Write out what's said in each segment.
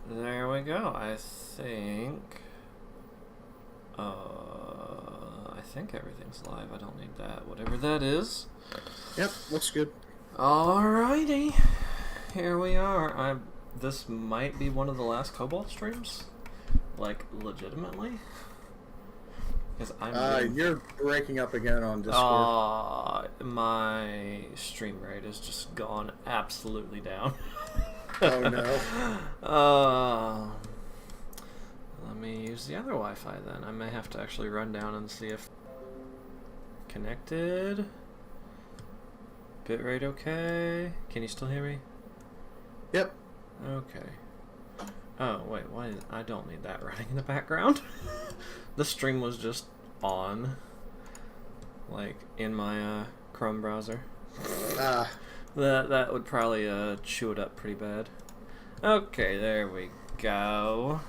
There we go. I think everything's live. I don't need that. Whatever that is. Yep, looks good. Alrighty. Here we are. This might be one of the last Kobold streams. Like, legitimately. Because you're breaking up again on Discord. My stream rate has just gone absolutely down. Oh no. Let me use the other Wi-Fi then. I may have to actually run down and see if connected. Bitrate okay. Can you still hear me? Yep. Okay. Oh wait, why? I don't need that running in the background. The stream was just on, like in my Chrome browser. That would probably chew it up pretty bad. Okay, there we go.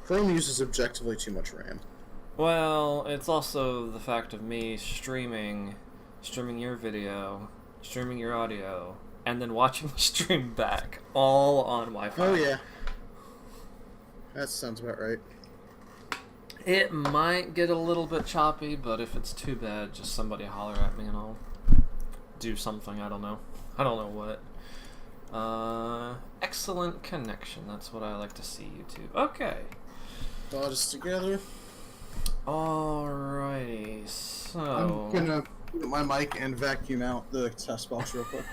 Chrome uses objectively too much RAM. Well, it's also the fact of me streaming your video, streaming your audio, and then watching the stream back, all on Wi-Fi. Oh yeah. That sounds about right. It might get a little bit choppy, but if it's too bad, just somebody holler at me and I'll do something. I don't know what. Excellent connection. That's what I like to see, YouTube. Okay. Got us together. Alrighty, so... I'm gonna put my mic and vacuum out the test box real quick.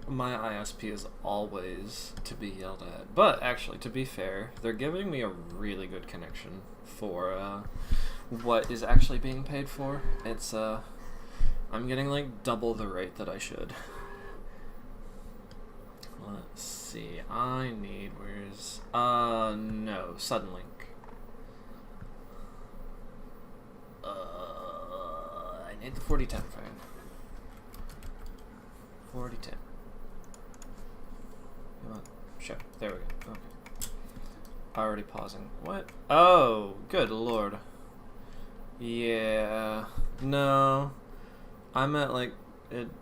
My ISP is always to be yelled at. But actually, to be fair, they're giving me a really good connection for what is actually being paid for. It's, I'm getting like double the rate that I should. Let's see, I need, where's, no, Suddenlink. I need the 4010 fan. 4010. Come on, show. There we go. Okay. Already pausing. What? Oh, good lord. Yeah. No. I'm at like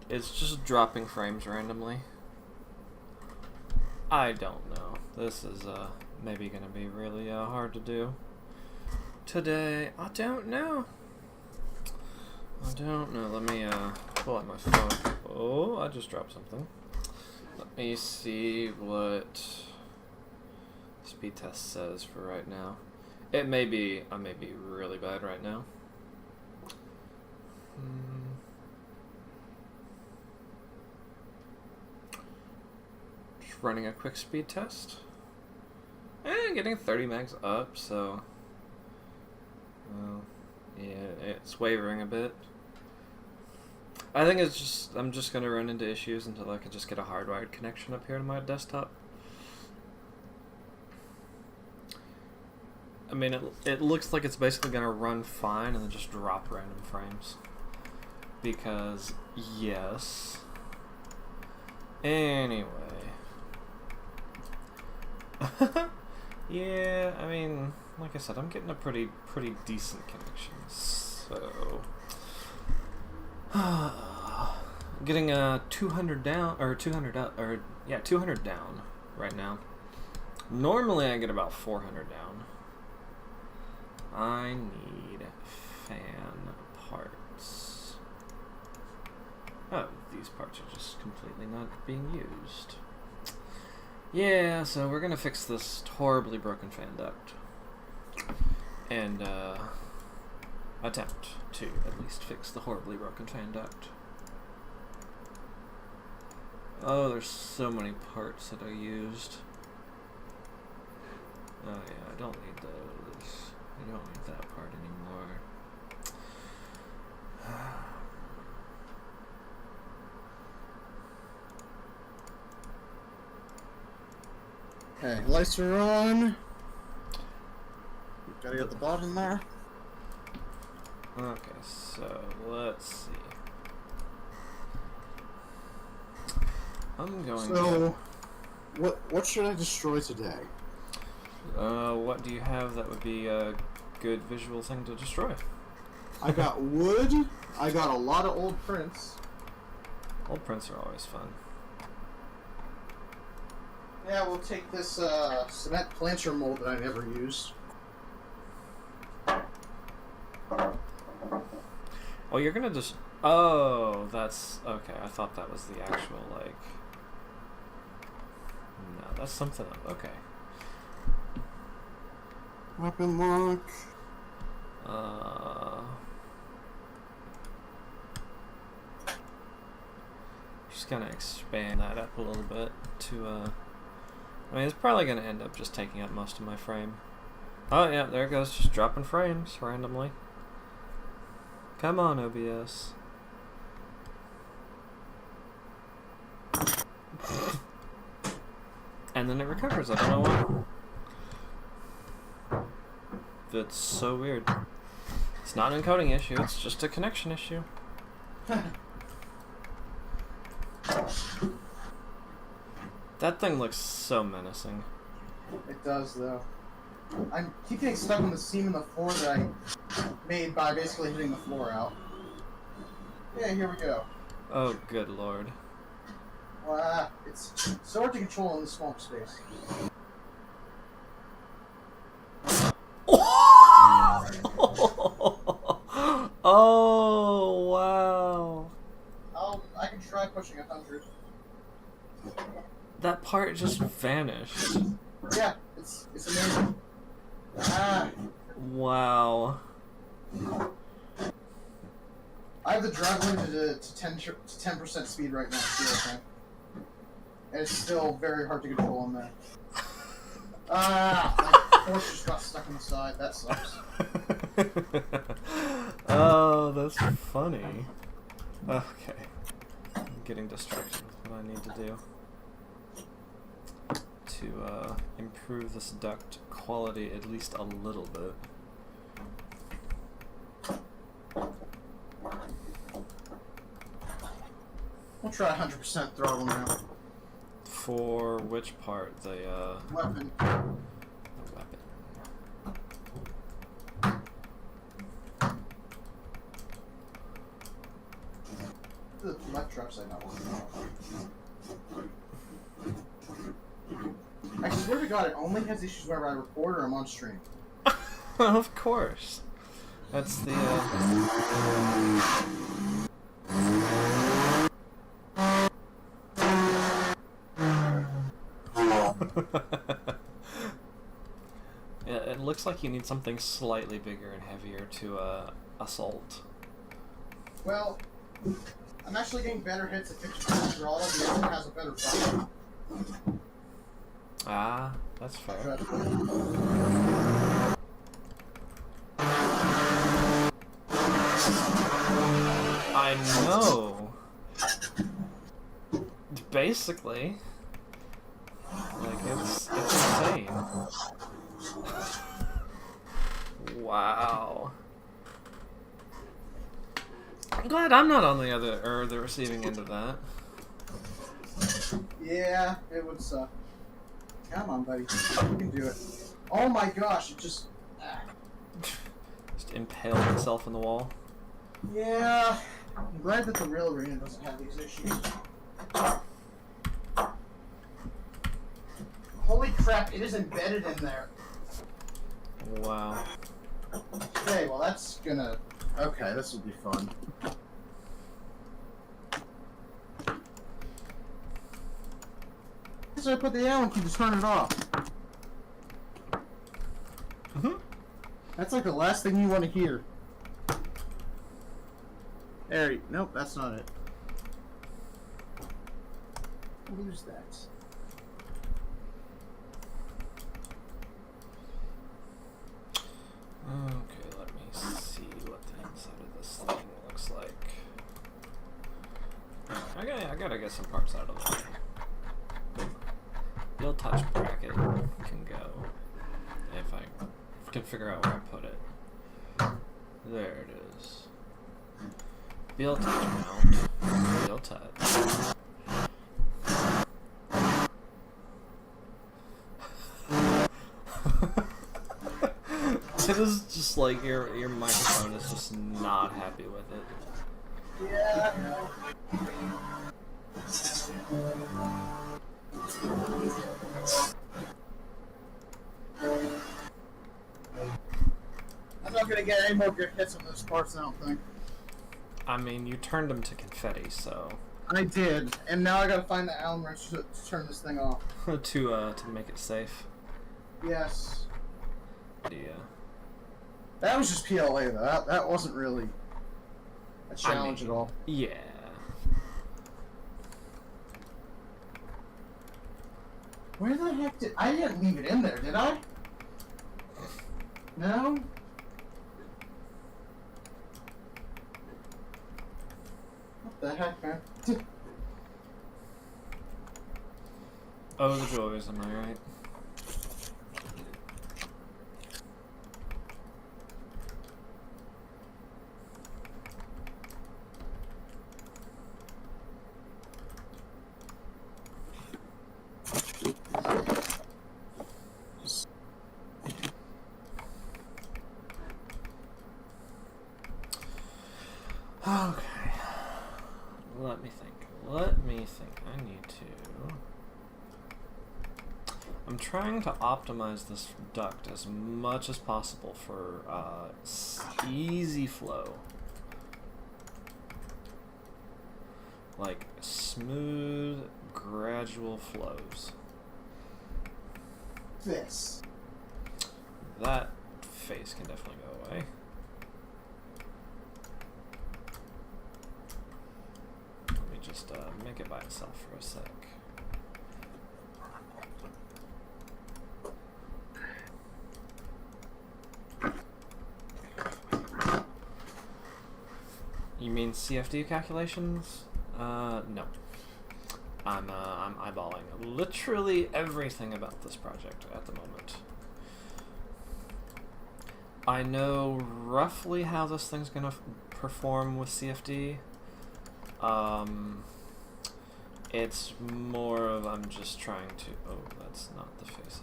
it's just dropping frames randomly. I don't know. This is maybe gonna be really hard to do today. I don't know. Let me pull out my phone. Oh, I just dropped something. Let me see what speed test says for right now. I may be really bad right now. Just running a quick speed test. Getting 30 megs up, so yeah, it's wavering a bit. I think I'm just gonna run into issues until I can just get a hardwired connection up here to my desktop. I mean, it looks like it's basically gonna run fine and then just drop random frames. Because, yes. Anyway. Yeah, I mean, like I said, I'm getting a pretty decent connection, so... getting a 200 down, or 200 up, or yeah, 200 down right now. Normally I get about 400 down. I need fan parts. Oh, these parts are just completely not being used. Yeah, so we're gonna fix this horribly broken fan duct. And, attempt to at least fix the horribly broken fan duct. Oh, there's so many parts that I used. Oh yeah, I don't need those. I don't need that part anymore. Okay, lights are on. Gotta get the bottom there. Okay, so let's see. I'm going So, what should I destroy today? What do you have that would be a good visual thing to destroy? I got wood. I got a lot of old prints. Old prints are always fun. Yeah, we'll take this cement planter mold that I never used. Oh, you're gonna just... Oh, that's... Okay, I thought that was the actual, like... No, that's something... Okay. Weapon lock. Just gonna expand that up a little bit to, I mean, it's probably gonna end up just taking up most of my frame. Oh, yeah, there it goes, just dropping frames randomly. Come on, OBS. And then it recovers, I don't know why. That's so weird. It's not an encoding issue, it's just a connection issue. That thing looks so menacing. It does, though. I keep getting stuck on the seam in the floor that I made by basically hitting the floor out. Yeah, here we go. Oh, good lord. It's so hard to control in this small space. Oh, wow. I can try pushing 100. That part just vanished. Yeah, it's amazing. Wow. I have the drive limited to 10% speed right now, too, and it's still very hard to control on there. My horse just got stuck on the side. That sucks. Oh, that's funny. Okay. I'm getting distracted with what I need to do to improve this duct quality at least a little bit. We'll try 100% throttle now. For which part? The Weapon. The weapon. The left truck side not working. I swear to God, it only has issues whenever I record or I'm on stream. Of course. That's the Yeah, it looks like you need something slightly bigger and heavier to assault. Well, I'm actually getting better hits at 50% throttle. The other one has a better bite. Ah, that's fair. I know. Basically. Like, it's insane. Wow. I'm glad I'm not on the other, or the receiving end of that. Yeah, it would suck. Come on, buddy. You can do it. Oh my gosh, it just... Just impaled itself in the wall. Yeah. I'm glad that the real arena doesn't have these issues. Holy crap, it is embedded in there. Wow. Okay, well that's gonna... Okay, this will be fun. So I put the Allen key to turn it off. That's like the last thing you want to hear. There, nope, that's not it. Lose that. Okay, let me see what the inside of this thing looks like. I gotta get some parts out of the way. The old touch bracket can go if I can figure out where I put it. There it is. Wheel touch mount. Wheel touch. It is just like your microphone is just not happy with it. Yeah, I know. not gonna get any more good hits on those parts, I don't think. I mean, you turned them to confetti, so... I did, and now I gotta find the Allen wrench to turn this thing off. to make it safe. Yes. Yeah. That was just PLA, though. That wasn't really a challenge at all. Yeah. Where the heck did... I didn't leave it in there, did I? No? What the heck, man? Oh, the joys, am I right? Okay. Let me think. I need to... I'm trying to optimize this duct as much as possible for easy flow. Like smooth, gradual flows. This. That face can definitely go away. Let me just make it by itself for a sec. You mean CFD calculations? No. I'm eyeballing literally everything about this project at the moment. I know roughly how this thing's gonna perform with CFD. It's more of I'm just trying to... Oh, that's not the face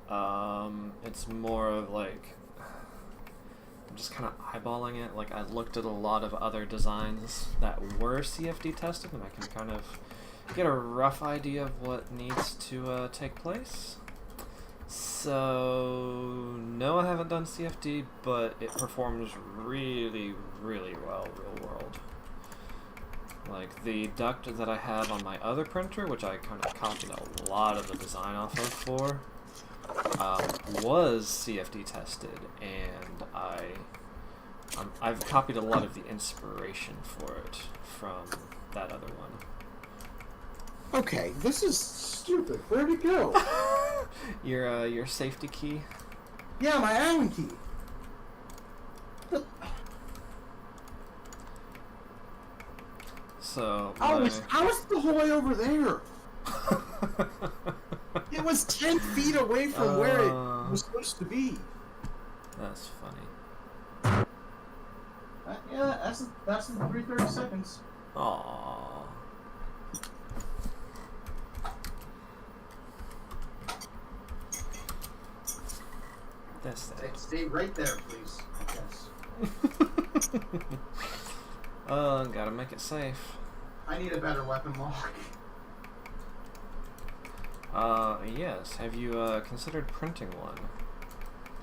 I want. It's more of like... I'm just kind of eyeballing it. Like, I looked at a lot of other designs that were CFD tested, and I can kind of get a rough idea of what needs to take place. So, no, I haven't done CFD, but it performs really, really well real world. Like, the duct that I have on my other printer, which I kind of copied a lot of the design off of for, was CFD tested, and I've copied a lot of the inspiration for it from that other one. Okay, this is stupid. Where'd it go? Your safety key? Yeah, my Allen key. But so I was the whole way over there. It was 10 feet away from where it was supposed to be. That's funny. Yeah, that's the 330 seconds. Aww. That's that. Stay right there, please. Yes. Gotta make it safe. I need a better weapon lock. Yes. Have you considered printing one?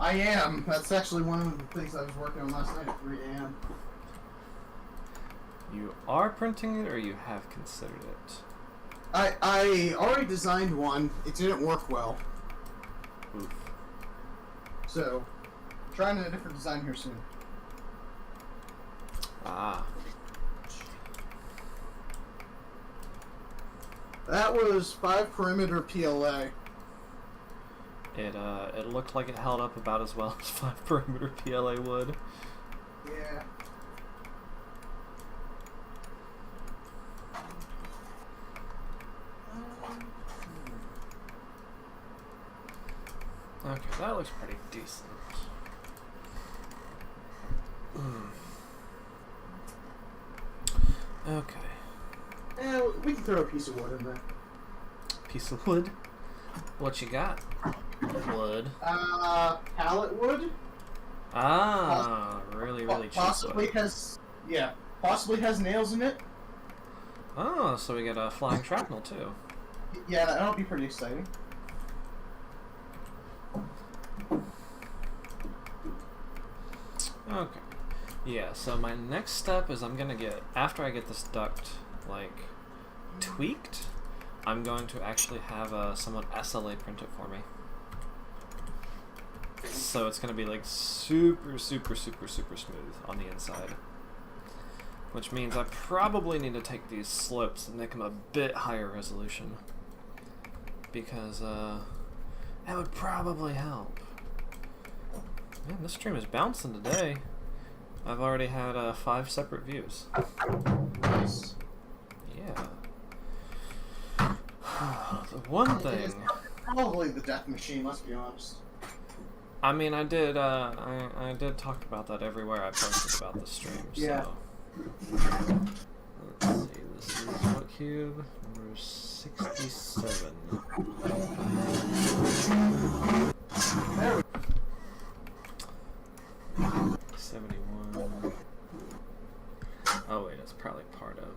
I am. That's actually one of the things I was working on last night at 3 a.m. You are printing it, or you have considered it? I already designed one. It didn't work well. Oof. So, trying a different design here soon. Ah. That was 5 perimeter PLA. It looked like it held up about as well as 5 perimeter PLA would. Yeah. Okay, that looks pretty decent. Okay. Yeah, we can throw a piece of wood in there. Piece of wood? What you got? Wood. Pallet wood. Ah, really cheap Possibly wood. possibly has nails in it. Oh, so we get a flying shrapnel too. Yeah, that'll be pretty exciting. Okay. Yeah, so my next step is I'm gonna get, after I get this duct, like, tweaked, I'm going to actually have someone SLA print it for me. So it's gonna be like super smooth on the inside. Which means I probably need to take these slopes and make them a bit higher resolution. Because, that would probably help. Man, this stream is bouncing today. I've already had 5 separate views. Nice. Yeah. The one thing... It's probably the death machine, let's be honest. I mean, I did talk about that everywhere I posted about the stream, Yeah. so... Let's see, this is what cube? Number 67. There we 71. Oh wait, that's probably part of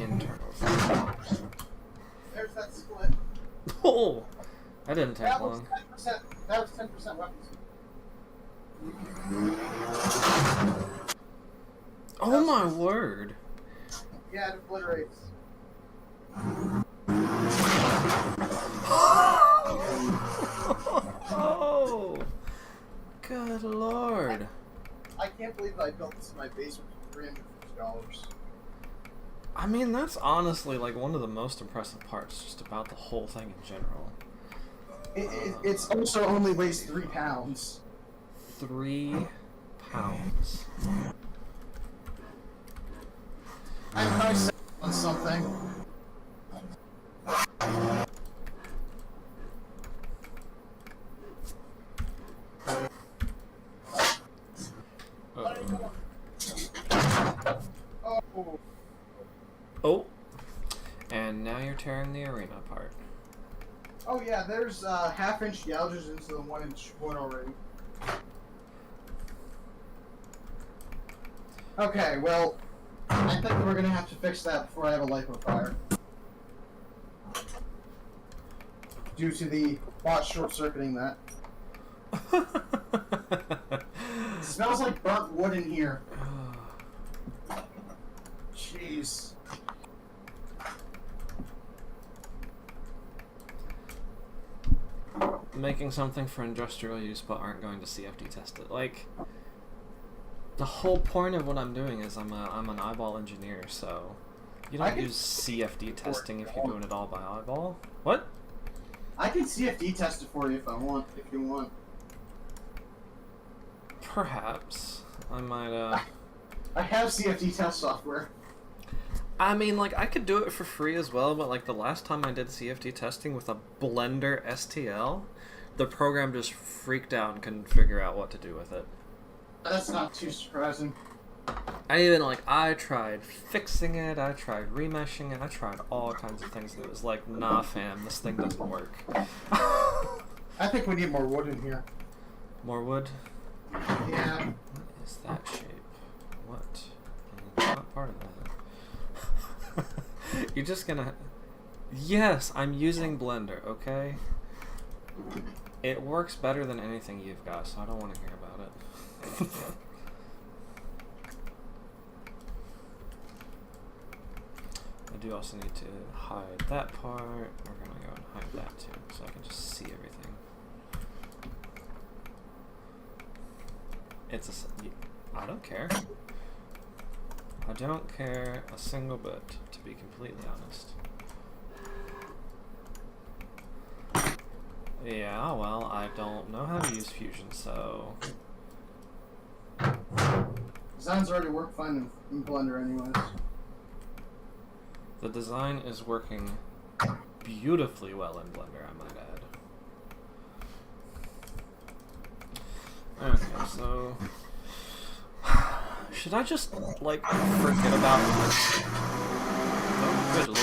internal. There's that split. Oh! That didn't take That was long. 10%. That was 10% weapons. Oh my word! Yeah, it obliterates. Oh! Good lord! I can't believe I built this in my basement for $350. I mean, that's honestly like one of the most impressive parts just about the whole thing in general. It's also only weighs 3 pounds. 3 pounds. I'm nice on something. Uh-oh. Oh. Oh! And now you're tearing the arena apart. Oh yeah, there's half-inch gouges into the 1-inch wood already. Okay, well, I think we're gonna have to fix that before I have a lipo fire. Due to the bot short-circuiting that. It smells like burnt wood in here. Jeez. Making something for industrial use but aren't going to CFD test it. Like, the whole point of what I'm doing is I'm an eyeball engineer, so you don't use CFD testing if you're doing it all by eyeball. What? I can CFD test it for you if you want. Perhaps. I might, I have CFD test software. I mean, like, I could do it for free as well, but, like, the last time I did CFD testing with a Blender STL, the program just freaked out and couldn't figure out what to do with it. That's not too surprising. I tried fixing it, I tried remeshing it, I tried all kinds of things, and it was like, nah fam, this thing doesn't work. I think we need more wood in here. More wood? Yeah. What is that shape? What? It's not part of that. You're just gonna... Yes, I'm using Blender, okay? It works better than anything you've got, so I don't want to hear about it. I do also need to hide that part. We're gonna go and hide that too, so I can just see everything. I don't care. I don't care a single bit, to be completely honest. Yeah, well, I don't know how to use Fusion, so... Designs already work fine in Blender anyways. The design is working beautifully well in Blender, I might add. Okay, so... Should I just, like, forget about... Oh, good lord.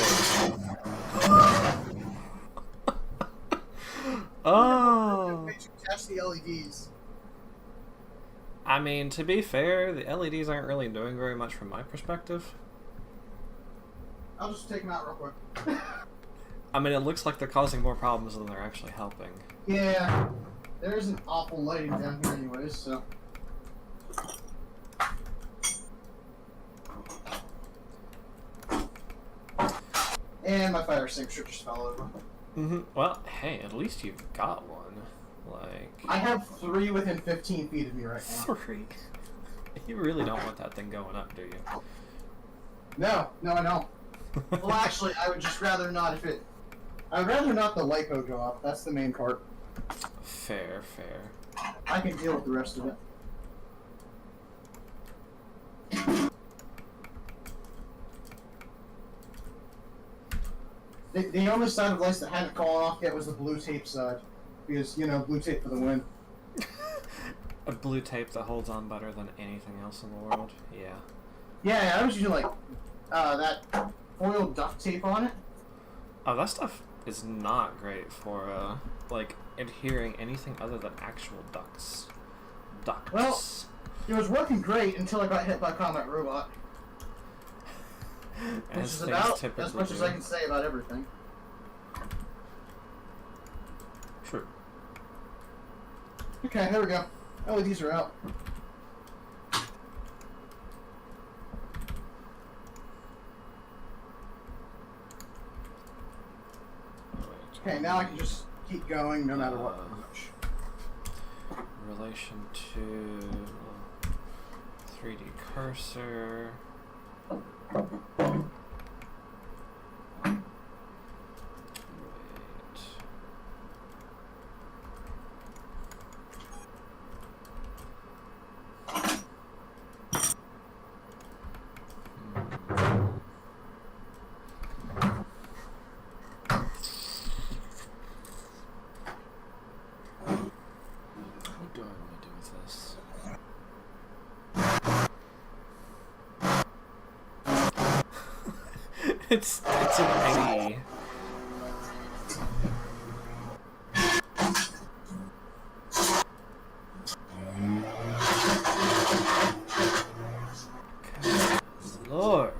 Oh! Made you catch the LEDs. I mean, to be fair, the LEDs aren't really doing very much from my perspective. I'll just take them out real quick. I mean, it looks like they're causing more problems than they're actually helping. Yeah. there isn't awful lighting down here anyways, so. And my fire extinguisher just fell over. Well, hey, at least you've got one. Like... I have 3 within 15 feet of me right now. 3? You really don't want that thing going up, do you? No, I don't. Well, actually, I would just rather not if it... I would rather not the lipo go up. That's the main part. Fair. I can deal with the rest of it. The only side of lights that hadn't fallen off yet was the blue tape side. Because, you know, blue tape for the win. A blue tape that holds on better than anything else in the world? Yeah. Yeah, I was using, like, that foil duct tape on it. Oh, that stuff is not great for, like, adhering anything other than actual ducts. Well, it was working great until I got hit by a combat robot. Which is about as much as I can say about everything. True. Okay, here we go. LEDs are out. Okay, now I can just keep going no matter what. Relation to 3D cursor. Wait. It's an A. Lord.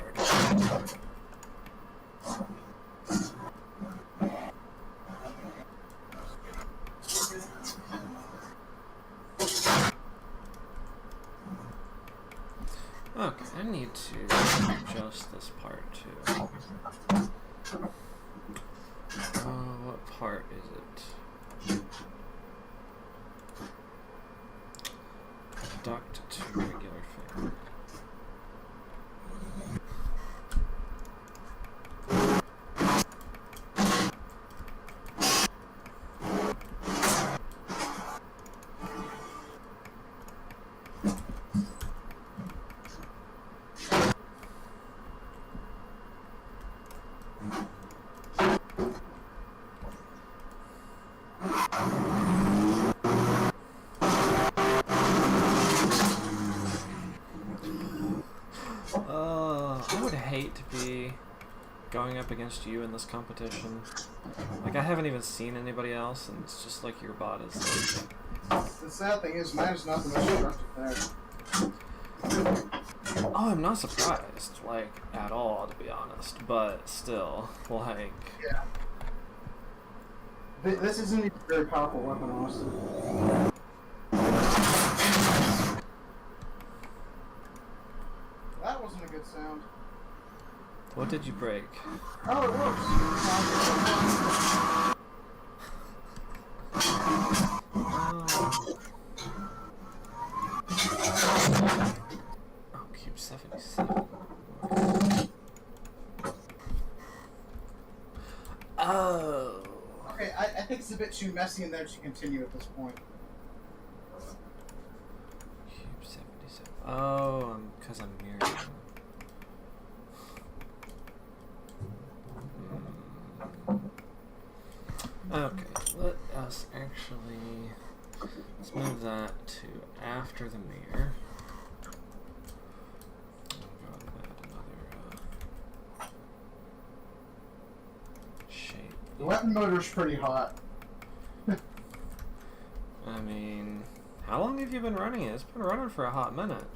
Okay, I need to adjust this part too. What part is it? Duct to regular fan. I would hate to be going up against you in this competition. Like, I haven't even seen anybody else, and it's just like your bot is like... The sad thing is, mine is not the most destructive there. Oh, I'm not surprised, like, at all, to be honest. But still, like... Yeah. This isn't even a very powerful weapon, honestly. That wasn't a good sound. What did you break? Oh, it works. Oh, cube 77. Oh. Okay, I think it's a bit too messy in there to continue at this point. Cube 77. Oh, because I'm mirroring. Okay, let us actually, let's move that to after the mirror. Go ahead and add another shape. The weapon motor's pretty hot. I mean, how long have you been running it? It's been running for a hot minute.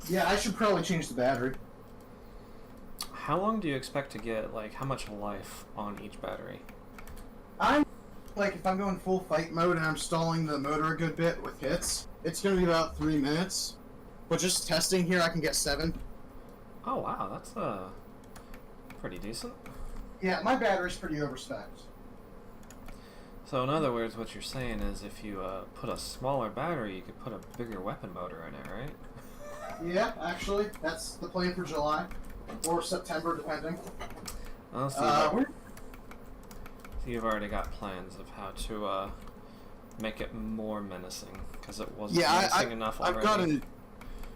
Yeah, I should probably change the battery. How long do you expect to get, like, how much life on each battery? I'm like if I'm going full fight mode and I'm stalling the motor a good bit with hits, it's gonna be about 3 minutes. But just testing here, I can get 7. Oh wow, that's pretty decent. Yeah, my battery's pretty overspec. So in other words, what you're saying is if you put a smaller battery, you could put a bigger weapon motor in it, right? Yeah, actually, that's the plan for July. Or September, depending. Oh, so you've already got plans of how to make it more menacing, because it wasn't menacing enough already.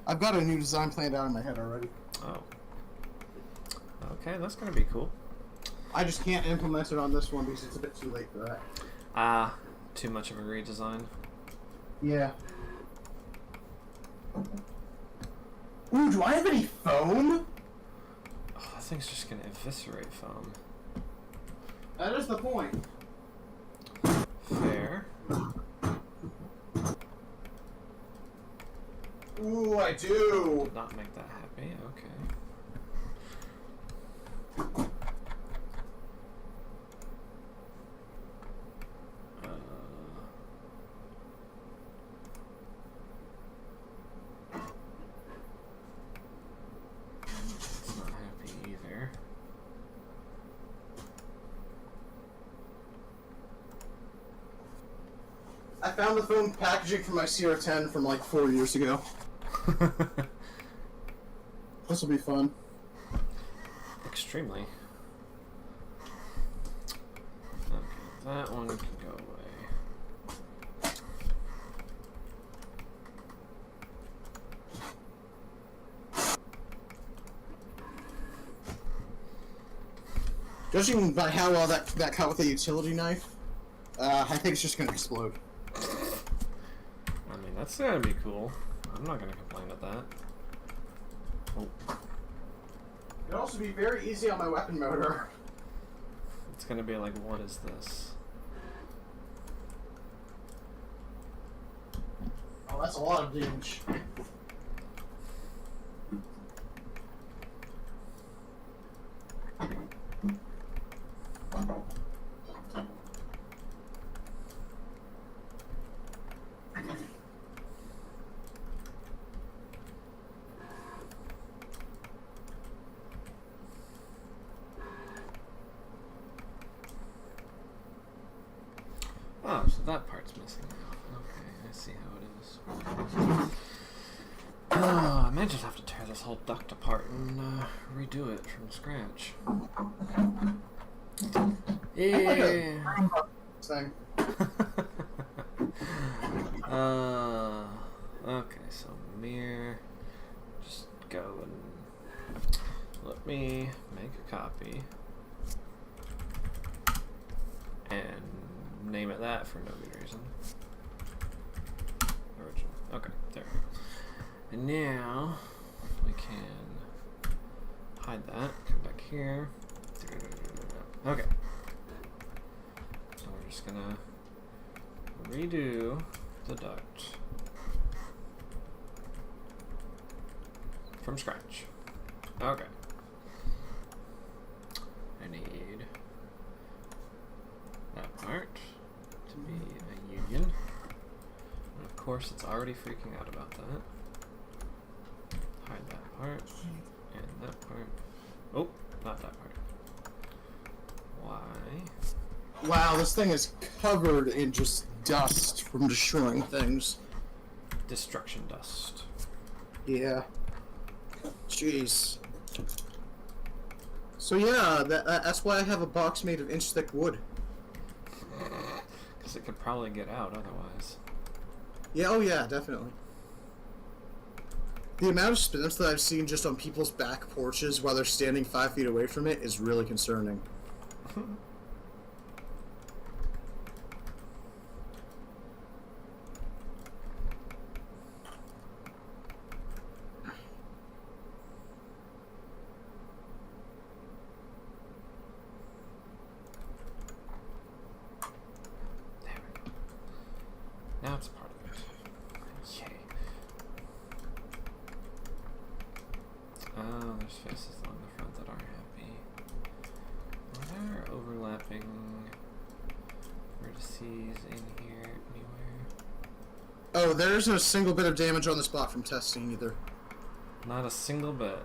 I've got a new design planned out in my head already. Oh. Okay, that's gonna be cool. I just can't implement it on this one because it's a bit too late for that. Ah, too much of a redesign. Yeah. Ooh, do I have any foam? Oh, that thing's just gonna eviscerate foam. That is the point. Fair. Ooh, I do. Did not make that happy. Okay. It's not happy either. I found the foam packaging for my CR10 from like 4 years ago. This will be fun. Extremely. Okay, that one can go away. Judging by how well that cut with a utility knife, I think it's just gonna explode. I mean, that's gonna be cool. I'm not gonna complain at that. Oh. It'd also be very easy on my weapon motor. It's gonna be like, what is this? Oh, that's a lot of damage. Oh, so that part's missing now. Okay, I see how it is. Oh, I may just have to tear this whole duct apart and redo it from scratch. Yeah. Thing. Okay, so mirror. Just go and let me make a copy and name it that for no good reason. Original. Okay, there we go. And now we can hide that. Come back here. Okay. So we're just gonna redo the duct from scratch. Okay. I need that part to be a union. And of course, it's already freaking out about that. Hide that part and that part. Oh, not that part. Why? Wow, this thing is covered in just dust from destroying things. Destruction dust. Yeah. Jeez. So yeah, that's why I have a box made of inch-thick wood. Because it could probably get out otherwise. Yeah, oh yeah, definitely. The amount of splints that I've seen just on people's back porches while they're standing 5 feet away from it is really concerning. Now it's part of it. Yay. Oh, there's faces along the front that aren't happy. They're overlapping vertices. these in here anywhere? Oh, there isn't a single bit of damage on the spot from testing either. Not a single bit.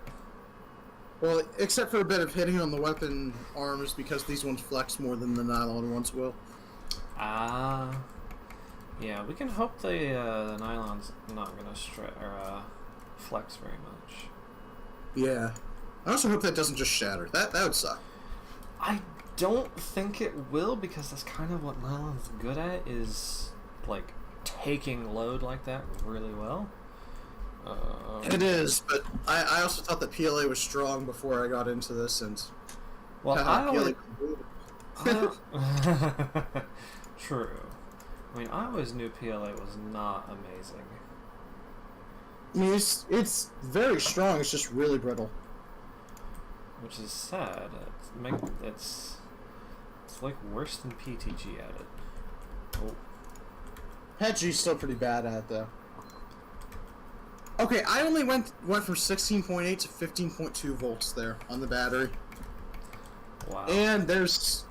Well, except for a bit of hitting on the weapon arms because these ones flex more than the nylon ones will. Ah. Yeah, we can hope the nylon's not gonna flex very much. Yeah. I also hope that doesn't just shatter. That would suck. I don't think it will, because that's kind of what nylon's good at, is like taking load like that really well. It is, but I also thought that PLA was strong before I got into this, and well, I always PLA. True. I mean, I always knew PLA was not amazing. I mean, it's very strong. It's just really brittle. Which is sad. It's like worse than PTG at it. Oh. PetG's still pretty bad at it, though. Okay, I only went from 16.8 to 15.2 volts there on the battery. Wow. And there's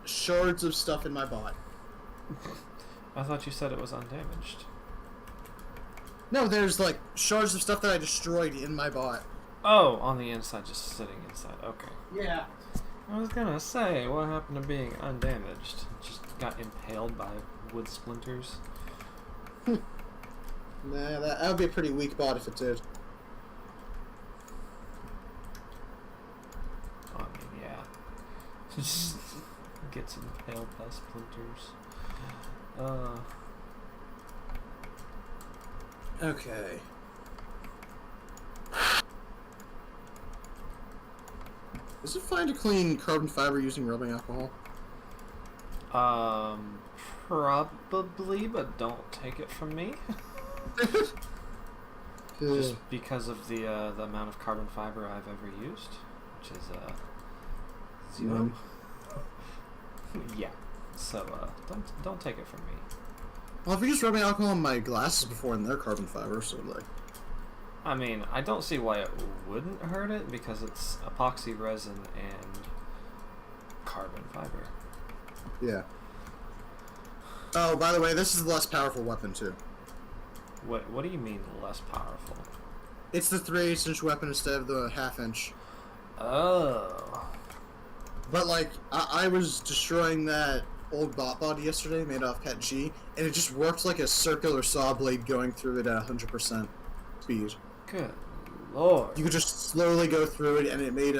shards of stuff in my bot. I thought you said it was undamaged. No, there's like shards of stuff that I destroyed in my bot. Oh, on the inside, just sitting inside. Okay. Yeah. I was gonna say, what happened to being undamaged? Just got impaled by wood splinters? Nah, that would be a pretty weak bot if it did. I mean, yeah. Just gets impaled by splinters. Okay. Is it fine to clean carbon fiber using rubbing alcohol? Probably, but don't take it from me. Just because of the amount of carbon fiber I've ever used, which is 0. Yeah. So don't take it from me. Well, I've used rubbing alcohol on my glasses before, and they're carbon fiber, so like. I mean, I don't see why it wouldn't hurt it, because it's epoxy resin and carbon fiber. Yeah. Oh, by the way, this is the less powerful weapon too. What do you mean less powerful? It's the 3/8 inch weapon instead of the 1/2 inch. Oh. But like, I was destroying that old bot body yesterday, made off PetG, and it just worked like a circular saw blade going through it at 100% speed. Good lord. You could just slowly go through it, and it made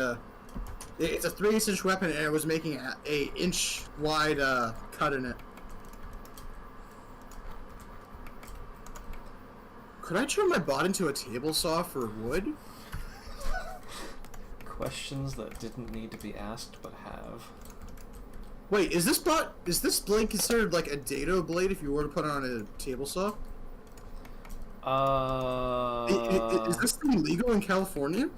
it's a 3/8 inch weapon, and it was making a inch wide cut in it. Could I turn my bot into a table saw for wood? Questions that didn't need to be asked but have. Wait, is this blade considered like a dado blade if you were to put it on a table saw? Is this thing legal in California?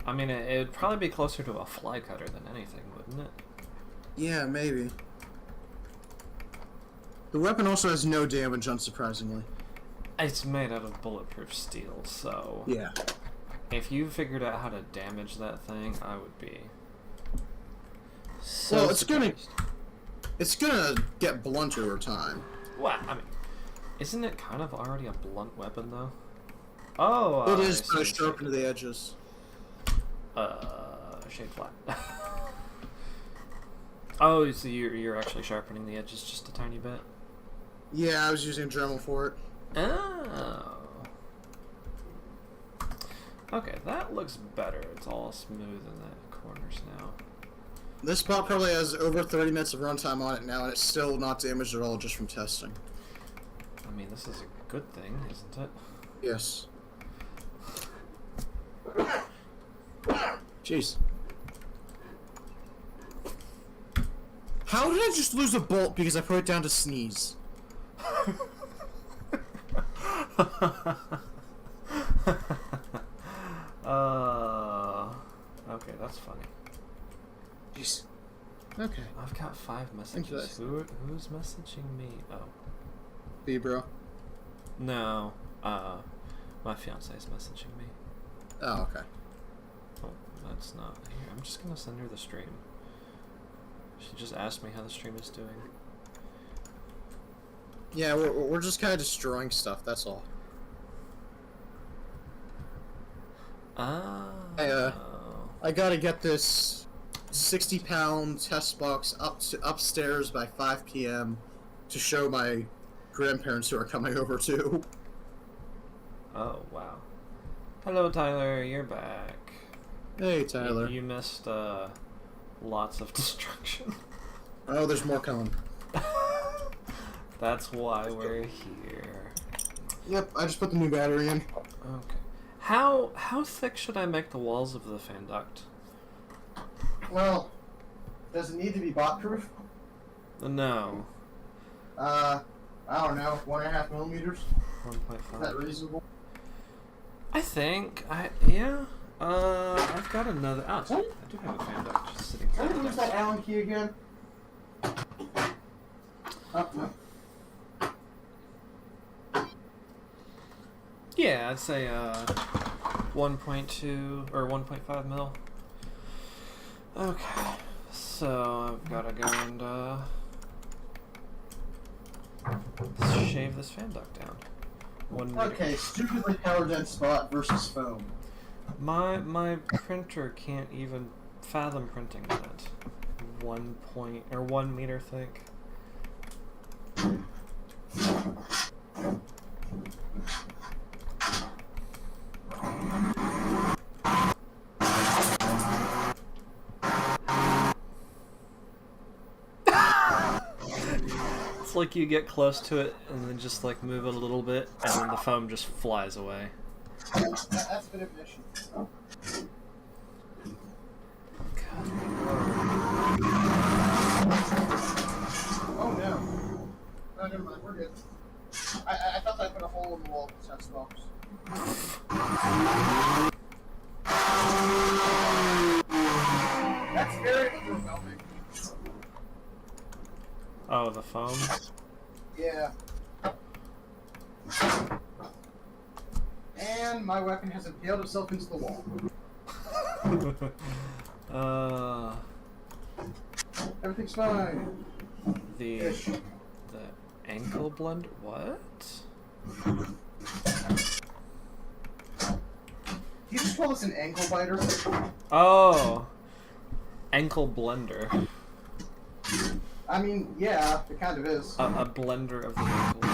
I mean, it'd probably be closer to a fly cutter than anything, wouldn't it? Yeah, maybe. The weapon also has no damage, unsurprisingly. It's made out of bulletproof steel, so... Yeah. If you figured out how to damage that thing, I would be... so well, surprised. It's gonna get blunt over time. Well, I mean, isn't it kind of already a blunt weapon, though? Oh, It is kind of sharp to the edges. Shade flat. Oh, so you're actually sharpening the edges just a tiny bit? Yeah, I was using Dremel for it. Oh. Okay, that looks better. It's all smooth in the corners now. This bot probably has over 30 minutes of runtime on it now, and it's still not damaged at all just from testing. I mean, this is a good thing, isn't it? Yes. Jeez. How did I just lose a bolt because I put it down to sneeze? Okay, that's funny. Jeez. Okay. I've got 5 messages. Who's messaging me? Oh. B, bro. No. My fiance is messaging me. Oh, okay. Oh, that's not here. I'm just gonna send her the stream. She just asked me how the stream is doing. Yeah, we're just kind of destroying stuff, that's all. Oh. I gotta get this 60-pound test box upstairs by 5 p.m. to show my grandparents who are coming over too. Oh, wow. Hello, Tyler. You're back. Hey, Tyler. You missed lots of destruction. Oh, there's more coming. That's why we're here. Yep, I just put the new battery in. Okay. How thick should I make the walls of the fan duct? Well, does it need to be bot-proof? No. I don't know, 1.5 millimeters? 1.5. Is that reasonable? I think. Yeah. I've got another. Oh, I do have a fan duct just sitting here. Can I use that Allen key again? Oh, no. Yeah, I'd say 1.2 or 1.5 mil. Okay, so I've got to go and shave this fan duct down. Okay, stupidly power dense spot versus foam. My printer can't even fathom printing that. 1 meter thick. It's like you get close to it and then just like move it a little bit and then the foam just flies away. That's a bit of an issue. Oh no. No, never mind, we're good. I thought I put a hole in the wall with the test box. That's very overwhelming. Oh, the foam? Yeah. And my weapon has impaled itself into the wall. Everything's fine. The ankle blend? What? You just call this an ankle biter? Oh, ankle blender. I mean, yeah, it kind of is. A blender of the ankles.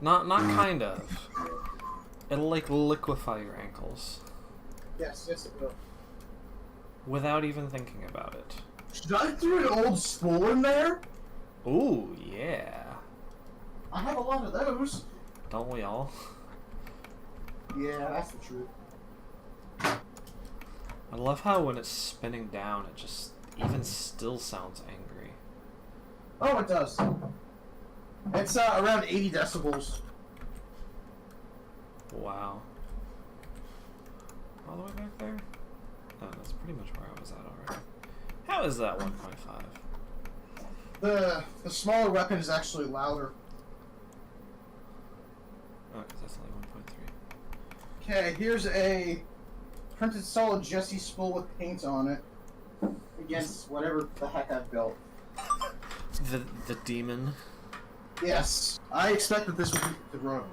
Not kind of. It'll like liquefy your ankles. Yes, it will. Without even thinking about it. Should I throw an old spool in there? Ooh, yeah. I have a lot of those. Don't we all? Yeah, that's the truth. I love how when it's spinning down, it just even still sounds angry. Oh, it does. It's around 80 decibels. Wow. All the way back there? Oh, that's pretty much where I was at already. How is that 1.5? The smaller weapon is actually louder. Oh, because that's only 1.3. Okay, here's a printed solid Jesse spool with paint on it against whatever the heck I've built. The demon. Yes, I expect that this will be the road.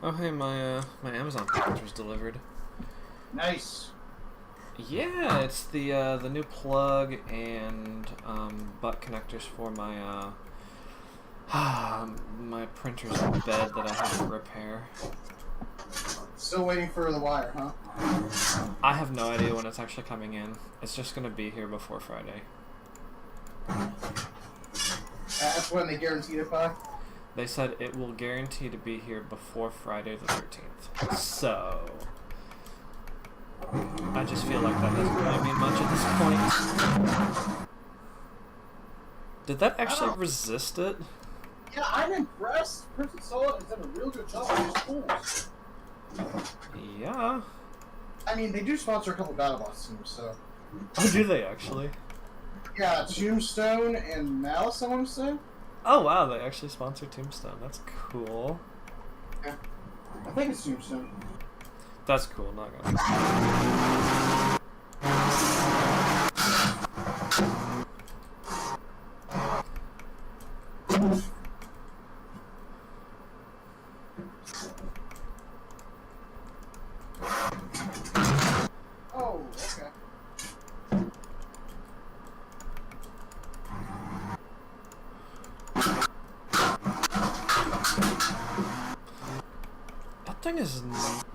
Oh hey, my Amazon package was delivered. Nice. Yeah, it's the new plug and butt connectors for my my printer's bed that I have to repair. Still waiting for the wire, huh? I have no idea when it's actually coming in. It's just gonna be here before Friday. That's when they guaranteed it by? They said it will guarantee to be here before Friday the 13th. So I just feel like that doesn't really mean much at this point. Did that actually resist it? Yeah, I'm impressed. Printed Solid has done a real good job with these tools. Yeah. I mean, they do sponsor a couple BattleBots teams, so... Oh, do they actually? Yeah, Tombstone and Malice, I want to say. Oh wow, they actually sponsor Tombstone. That's cool. Yeah. I think it's Tombstone. That's cool, not gonna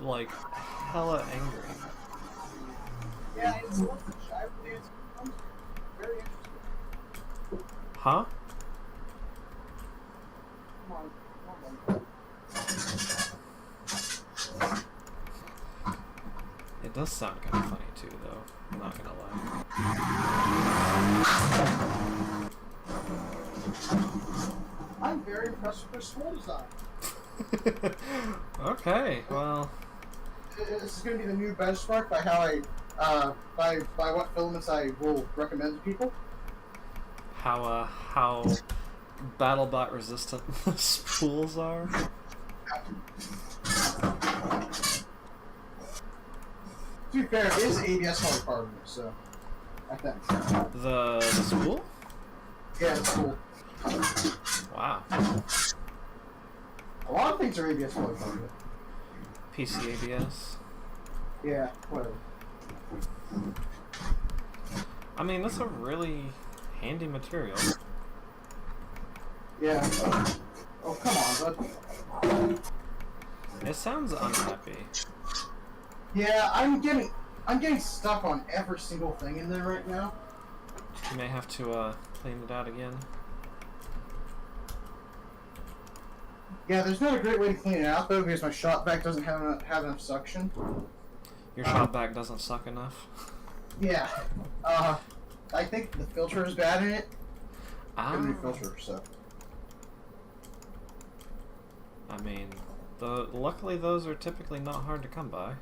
like hella angry. Yeah, it's very interesting. Huh? Come on. It does sound kind of funny too, though. I'm not gonna lie. I'm very impressed with their school design. Okay, well. This is going to be the new benchmark by how by what filaments I will recommend to people. How BattleBot resistant the spools are. To be fair, it is ABS only part of it, so I think. The spool? Yeah, it's cool. Wow. A lot of things are ABS only part of it. PC ABS. Yeah, whatever. I mean, that's a really handy material. Yeah. Oh, come on, bud. It sounds unhappy. Yeah, I'm getting stuck on every single thing in there right now. You may have to clean it out again. Yeah, there's not a great way to clean it out though because my shop vac doesn't have enough suction. Your shop vac doesn't suck enough. Yeah. I think the filter is bad in it. Ah. Got a new filter, so. I mean, luckily those are typically not hard to come by.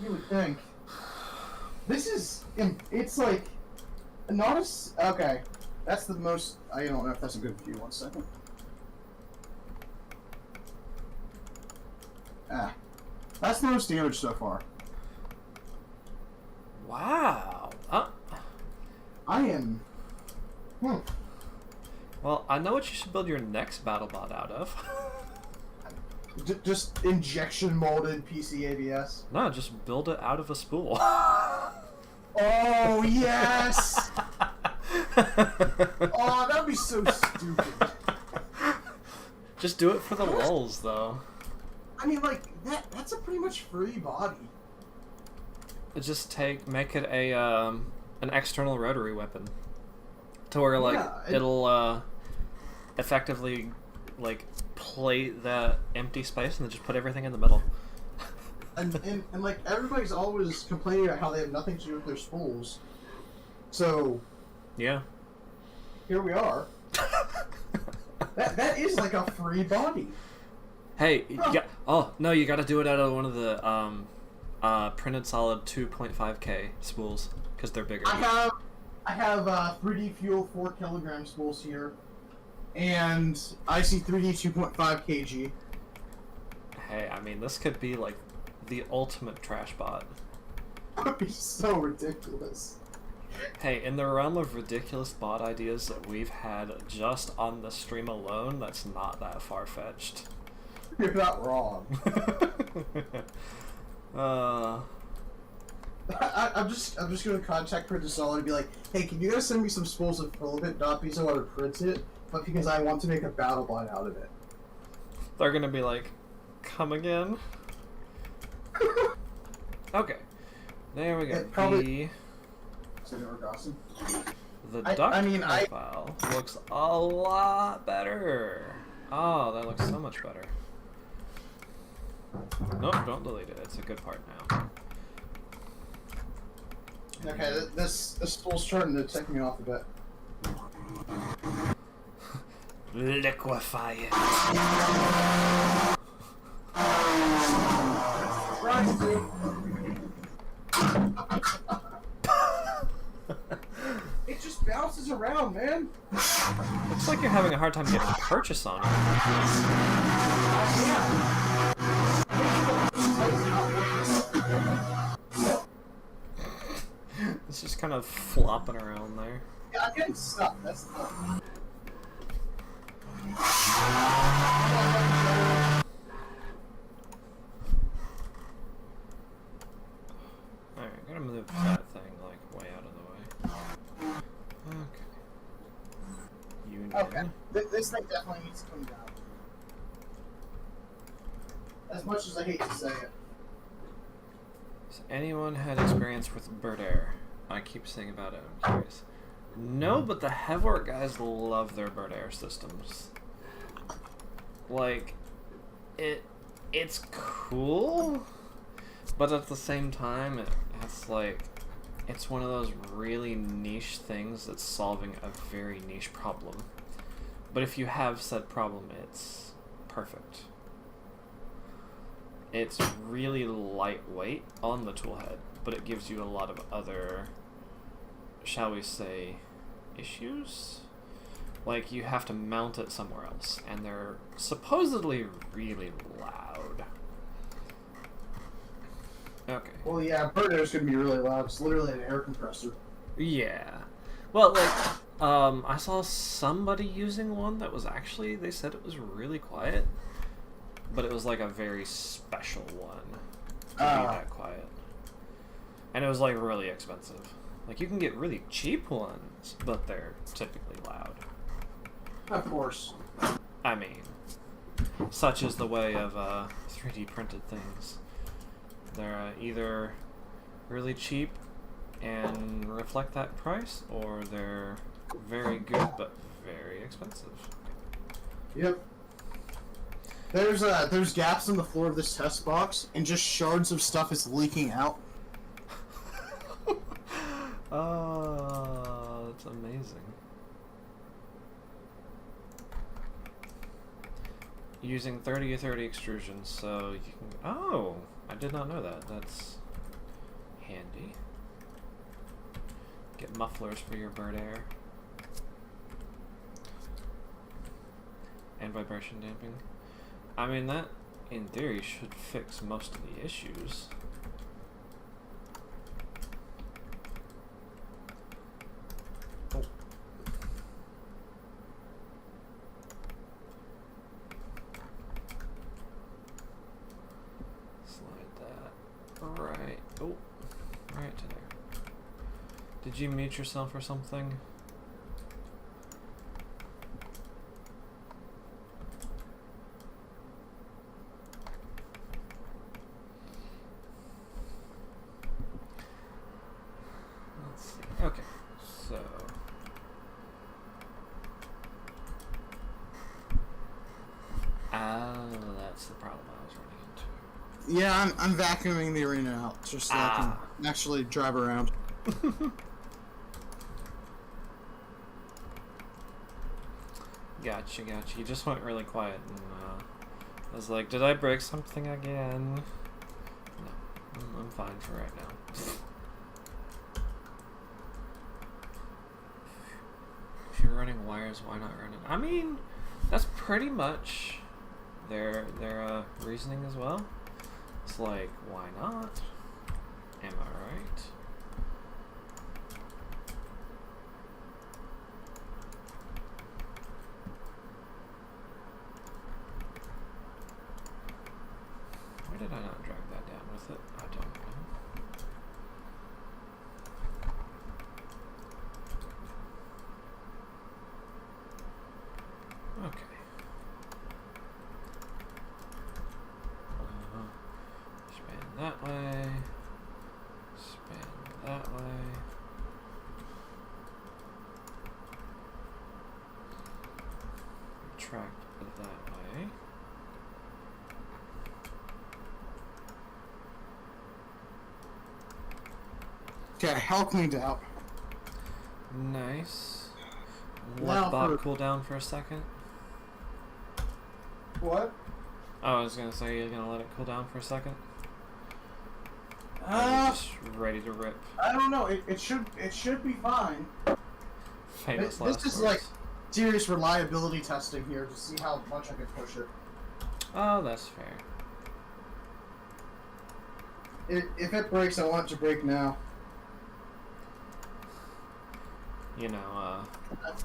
You would think. This is, it's like, not as, okay. That's the most, I don't know if that's a good view, 1 second. Ah. That's the most damage so far. Wow. I am, Well, I know what you should build your next BattleBot out of. just injection molded PC ABS. No, just build it out of a spool. Oh, yes! Oh, that'd be so stupid. Just do it for the lulz, though. I mean, like, that's a pretty much free body. Just make it a an external rotary weapon, to where like Yeah, it'll effectively like plate that empty space and then just put everything in the middle. And like everybody's always complaining about how they have nothing to do with their spools. So Yeah. here we are. that is like a free body. Hey, oh no, you got to do it out of one of the printed solid 2.5K spools because they're bigger. I have 3D Fuel 4 kilogram spools here, and I see 3D 2.5 kg. Hey, I mean, this could be like the ultimate trash bot. That would be so ridiculous. Hey, in the realm of ridiculous bot ideas that we've had just on the stream alone, that's not that far-fetched. You're not wrong. I'm just gonna contact Print Solid and be like, hey, can you guys send me some spools of filament, not because I want to print it, but because I want to make a battle bot out of it. They're gonna be like, come again? Okay. There we go. It probably... Dawson? The duct profile looks a lot better. Oh, that looks so much better. Nope, don't delete it. It's a good part now. Okay, this spool's starting to take me off a bit. Liquefy it. Right, dude. It just bounces around, man. Looks like you're having a hard time getting a purchase on it. It's just kind of flopping around there. Yeah, I'm getting stuck. That's the thing. Alright, gotta move that thing like way out of the way. Okay. Union. Okay. This thing definitely needs to come down. as much as I hate to say it. Has anyone had experience with bird air? I keep saying about it, I'm curious. No, but the Hevork guys love their bird air systems. Like, it's cool, but at the same time, it's like, it's one of those really niche things that's solving a very niche problem. But if you have said problem, it's perfect. It's really lightweight on the tool head, but it gives you a lot of other, shall we say, issues? Like, you have to mount it somewhere else, and they're supposedly really loud. Okay. Well, yeah, bird air is going to be really loud. It's literally an air compressor. Yeah. Well, like, I saw somebody using one that was actually, they said it was really quiet, but it was like a very special one to be that quiet. And it was like really expensive. Like, you can get really cheap ones, but they're typically loud. Of course. I mean, such is the way of 3D printed things. They're either really cheap and reflect that price, or they're very good but very expensive. Yep. There's gaps in the floor of this test box, and just shards of stuff is leaking out. Oh, that's amazing. Using 30-30 extrusion, so you can... Oh! I did not know that. That's handy. Get mufflers for your bird air. And vibration damping. I mean, that, in theory, should fix most of the issues. Oh. Right. Oh, right to there. Did you mute yourself or something? Let's see. Okay, so that's the problem I was running into. Yeah, I'm vacuuming the arena out just so I can actually drive around. Gotcha. You just went really quiet, and I was like, did I break something again? No, I'm fine for right now. If you're running wires, why not run it? I mean, that's pretty much their reasoning as well. It's like, why not? Am I right? Why did I not drag that down with it? I don't know. Okay. Span that way. Span that way. Retract that way. Okay, all cleaned out. Nice. Now Let Bob cool down for a second. What? Oh, I was gonna say you're gonna let it cool down for a second. Just ready to rip. I don't know. It should be fine. Famous last This is words. like serious reliability testing here to see how much I can push it. Oh, that's fair. If it breaks, I want it to break now. You know,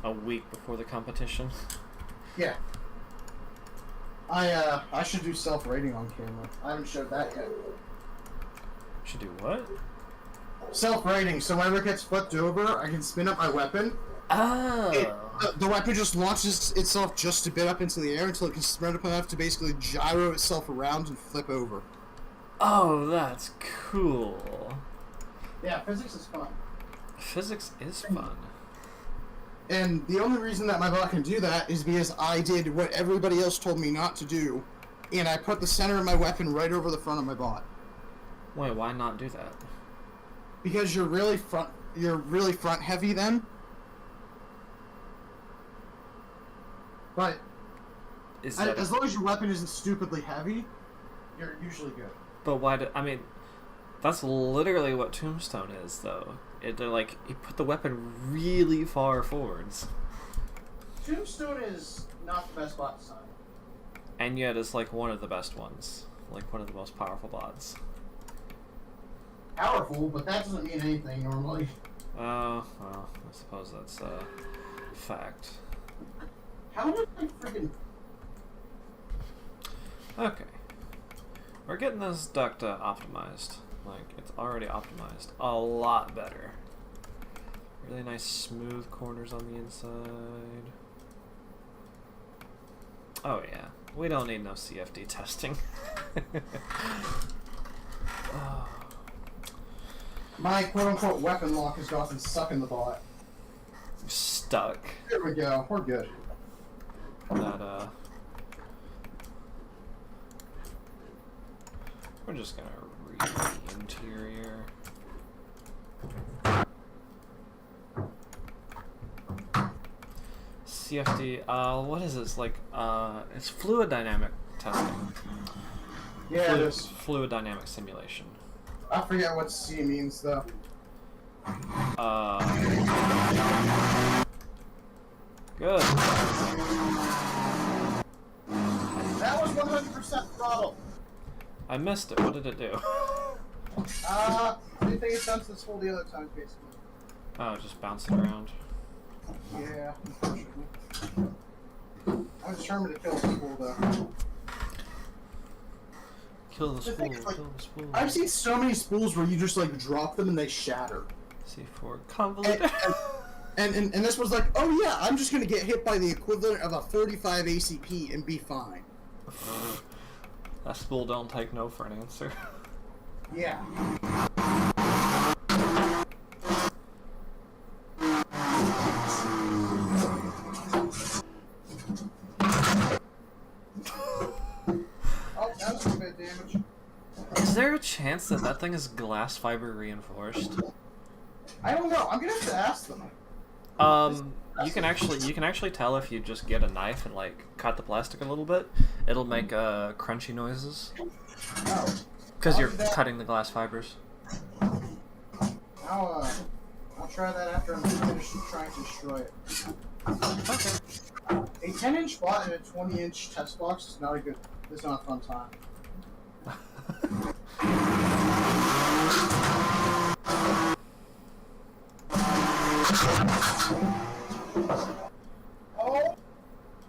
a week before the competition. Yeah. I should do self-rating on camera. I haven't showed that yet. Should do what? Self-rating, so whenever it gets flipped over, I can spin up my weapon, The weapon just launches itself just a bit up into the air until it can spread up enough to basically gyro itself around and flip over. Oh, that's cool. Yeah, physics is fun. Physics is fun. And the only reason that my bot can do that is because I did what everybody else told me not to do, and I put the center of my weapon right over the front of my bot. Wait, why not do that? Because you're really front heavy then. But as long as your weapon isn't stupidly heavy, you're usually good. But why do I mean? That's literally what Tombstone is, though. They're like, you put the weapon really far forwards. Tombstone is not the best bot design. And yet it's like one of the best ones. Like one of the most powerful bots. Powerful, but that doesn't mean anything normally. Oh, well, I suppose that's a fact. How did I freaking... Okay. We're getting this duct optimized. Like, it's already optimized a lot better. Really nice smooth corners on the inside. Oh yeah, we don't need no CFD testing. Oh. My quote-unquote weapon lock has gotten stuck in the bot. Stuck. There we go, we're good. That, we're just gonna read the interior. CFD, what is this? Like, it's fluid dynamic testing. Yeah, fluid dynamic simulation. I forget what C means, though. Good. That was 100% throttle. I missed it. What did it do? Anything it's done to this hole the other times, basically. Oh, just bounce it around. Yeah, unfortunately. I'm determined to kill this fool, though. Kill the spool, kill the spool. I've seen so many spools where you just, like, drop them and they shatter. C4 convoluted. And this was like, oh yeah, I'm just gonna get hit by the equivalent of a 45 ACP and be fine. That spool don't take no for an answer. Yeah. Oh, that was a bit of damage. Is there a chance that that thing is glass fiber reinforced? I don't know. I'm gonna have to ask them. You can actually tell if you just get a knife and like cut the plastic a little bit. It'll make crunchy noises. Oh. Because you're cutting the glass fibers. I'll try that after I'm finished trying to destroy it. Okay. A 10-inch bot and a 20-inch test box is not a good. It's not a fun time. Oh!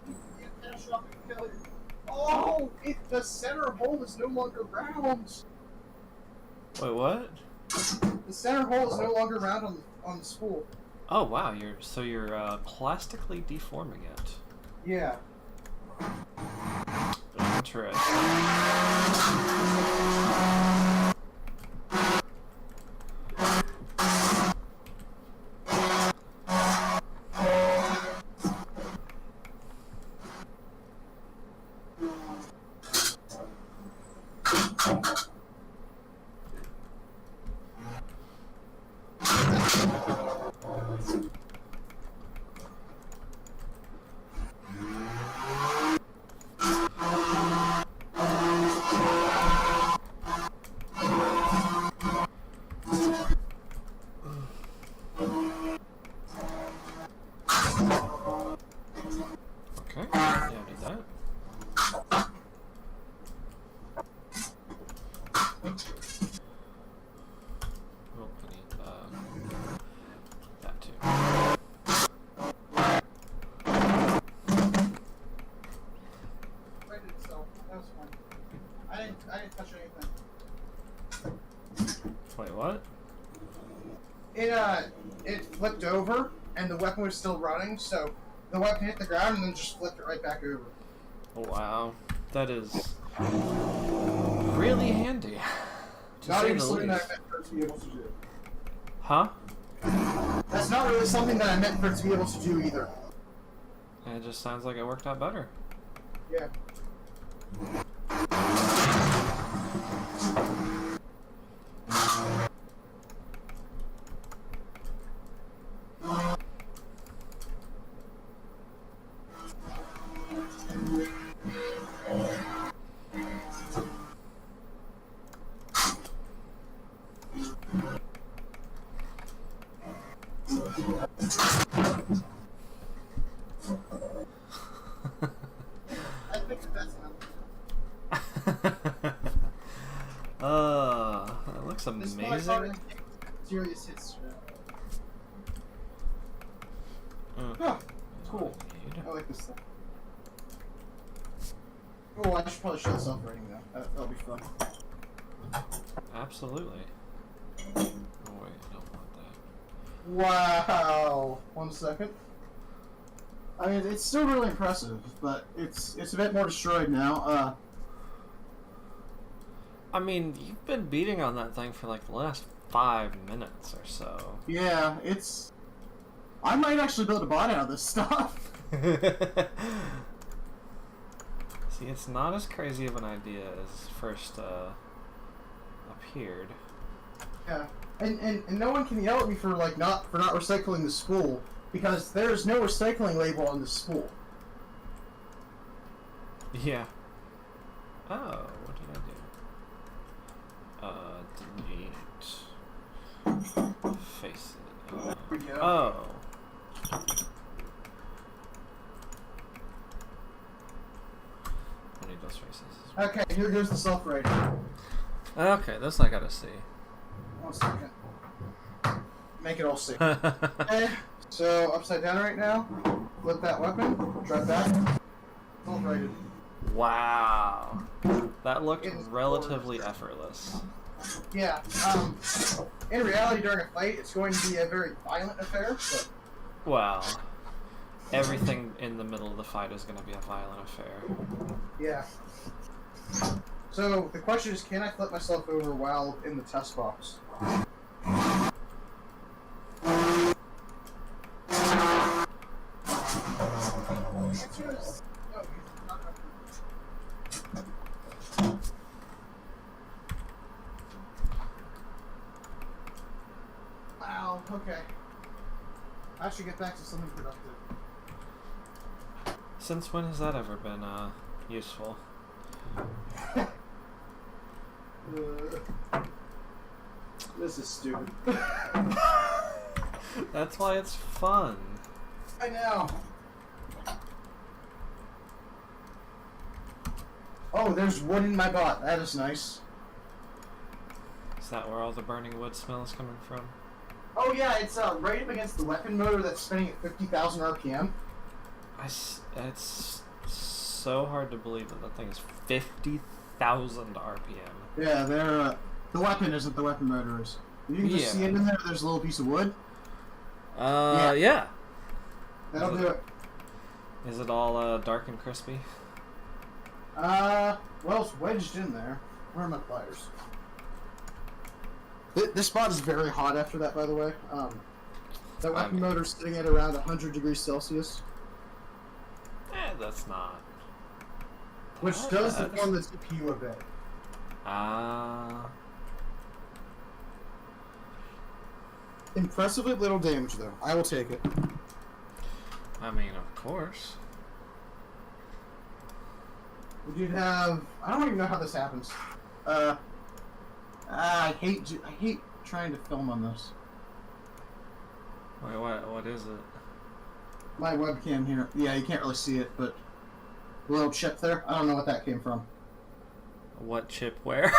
You catastrophic failure. Oh! The center hole is no longer round. Wait, what? The center hole is no longer round on the spool. Oh wow, you're plastically deforming it. Yeah. Interesting. Okay, yeah, did that. Oh, I need that too. Righted itself. That was fine. I didn't touch anything. Wait, what? It flipped over and the weapon was still running, so the weapon hit the ground and then just flipped it right back over. Wow, that is really handy. Not even something that I meant for it to be able to do. Huh? That's not really something that I meant for it to be able to do either. It just sounds like it worked out better. Yeah. I think that's It looks amazing. Serious hits. Mm. Oh, cool. I like this stuff. Oh, I should probably show this off rating though. That'll be fun. Absolutely. Oh wait, I don't want that. Wow. 1 second. I mean, it's still really impressive, but it's a bit more destroyed now. I mean, you've been beating on that thing for like the last 5 minutes or so. Yeah, it's. I might actually build a bot out of this stuff. See, it's not as crazy of an idea as first appeared. Yeah, and no one can yell at me for not recycling the spool because there's no recycling label on the spool. Yeah. Oh, what did I do? Delete. Face it. There we go. Oh. I need those faces. Okay, here goes the self-rating. Okay, this I gotta see. 1 second. Make it all safe. Okay, so upside down right now. Flip that weapon. Drive back. Self-rated. Wow. That looked It's relatively effortless. Yeah. In reality, during a fight, it's going to be a very violent affair. But Wow. Everything in the middle of the fight is going to be a violent affair. yeah. So the question is, can I flip myself over while in the test box? Wow, okay. I should get back to something productive. Since when has that ever been useful? This is stupid. That's why it's fun. I know. Oh, there's wood in my bot. That is nice. Is that where all the burning wood smell is coming from? Oh yeah, it's right up against the weapon motor that's spinning at 50,000 RPM. It's so hard to believe that thing is 50,000 RPM. Yeah, they're the weapon isn't the weapon motor is. You can just see it in there. There's a little piece of wood. Yeah. That'll do it. Is it all dark and crispy? Well, it's wedged in there. Where are my pliers? This spot is very hot after that, by the way. That weapon motor's sitting at around 100 degrees Celsius. That's not. Which does deform the CPU a bit. Impressively little damage, though. I will take it. I mean, of course. We did have... I don't even know how this happens. I hate trying to film on this. Wait, what is it? My webcam here. Yeah, you can't really see it, but the little chip there. I don't know what that came from. What chip where?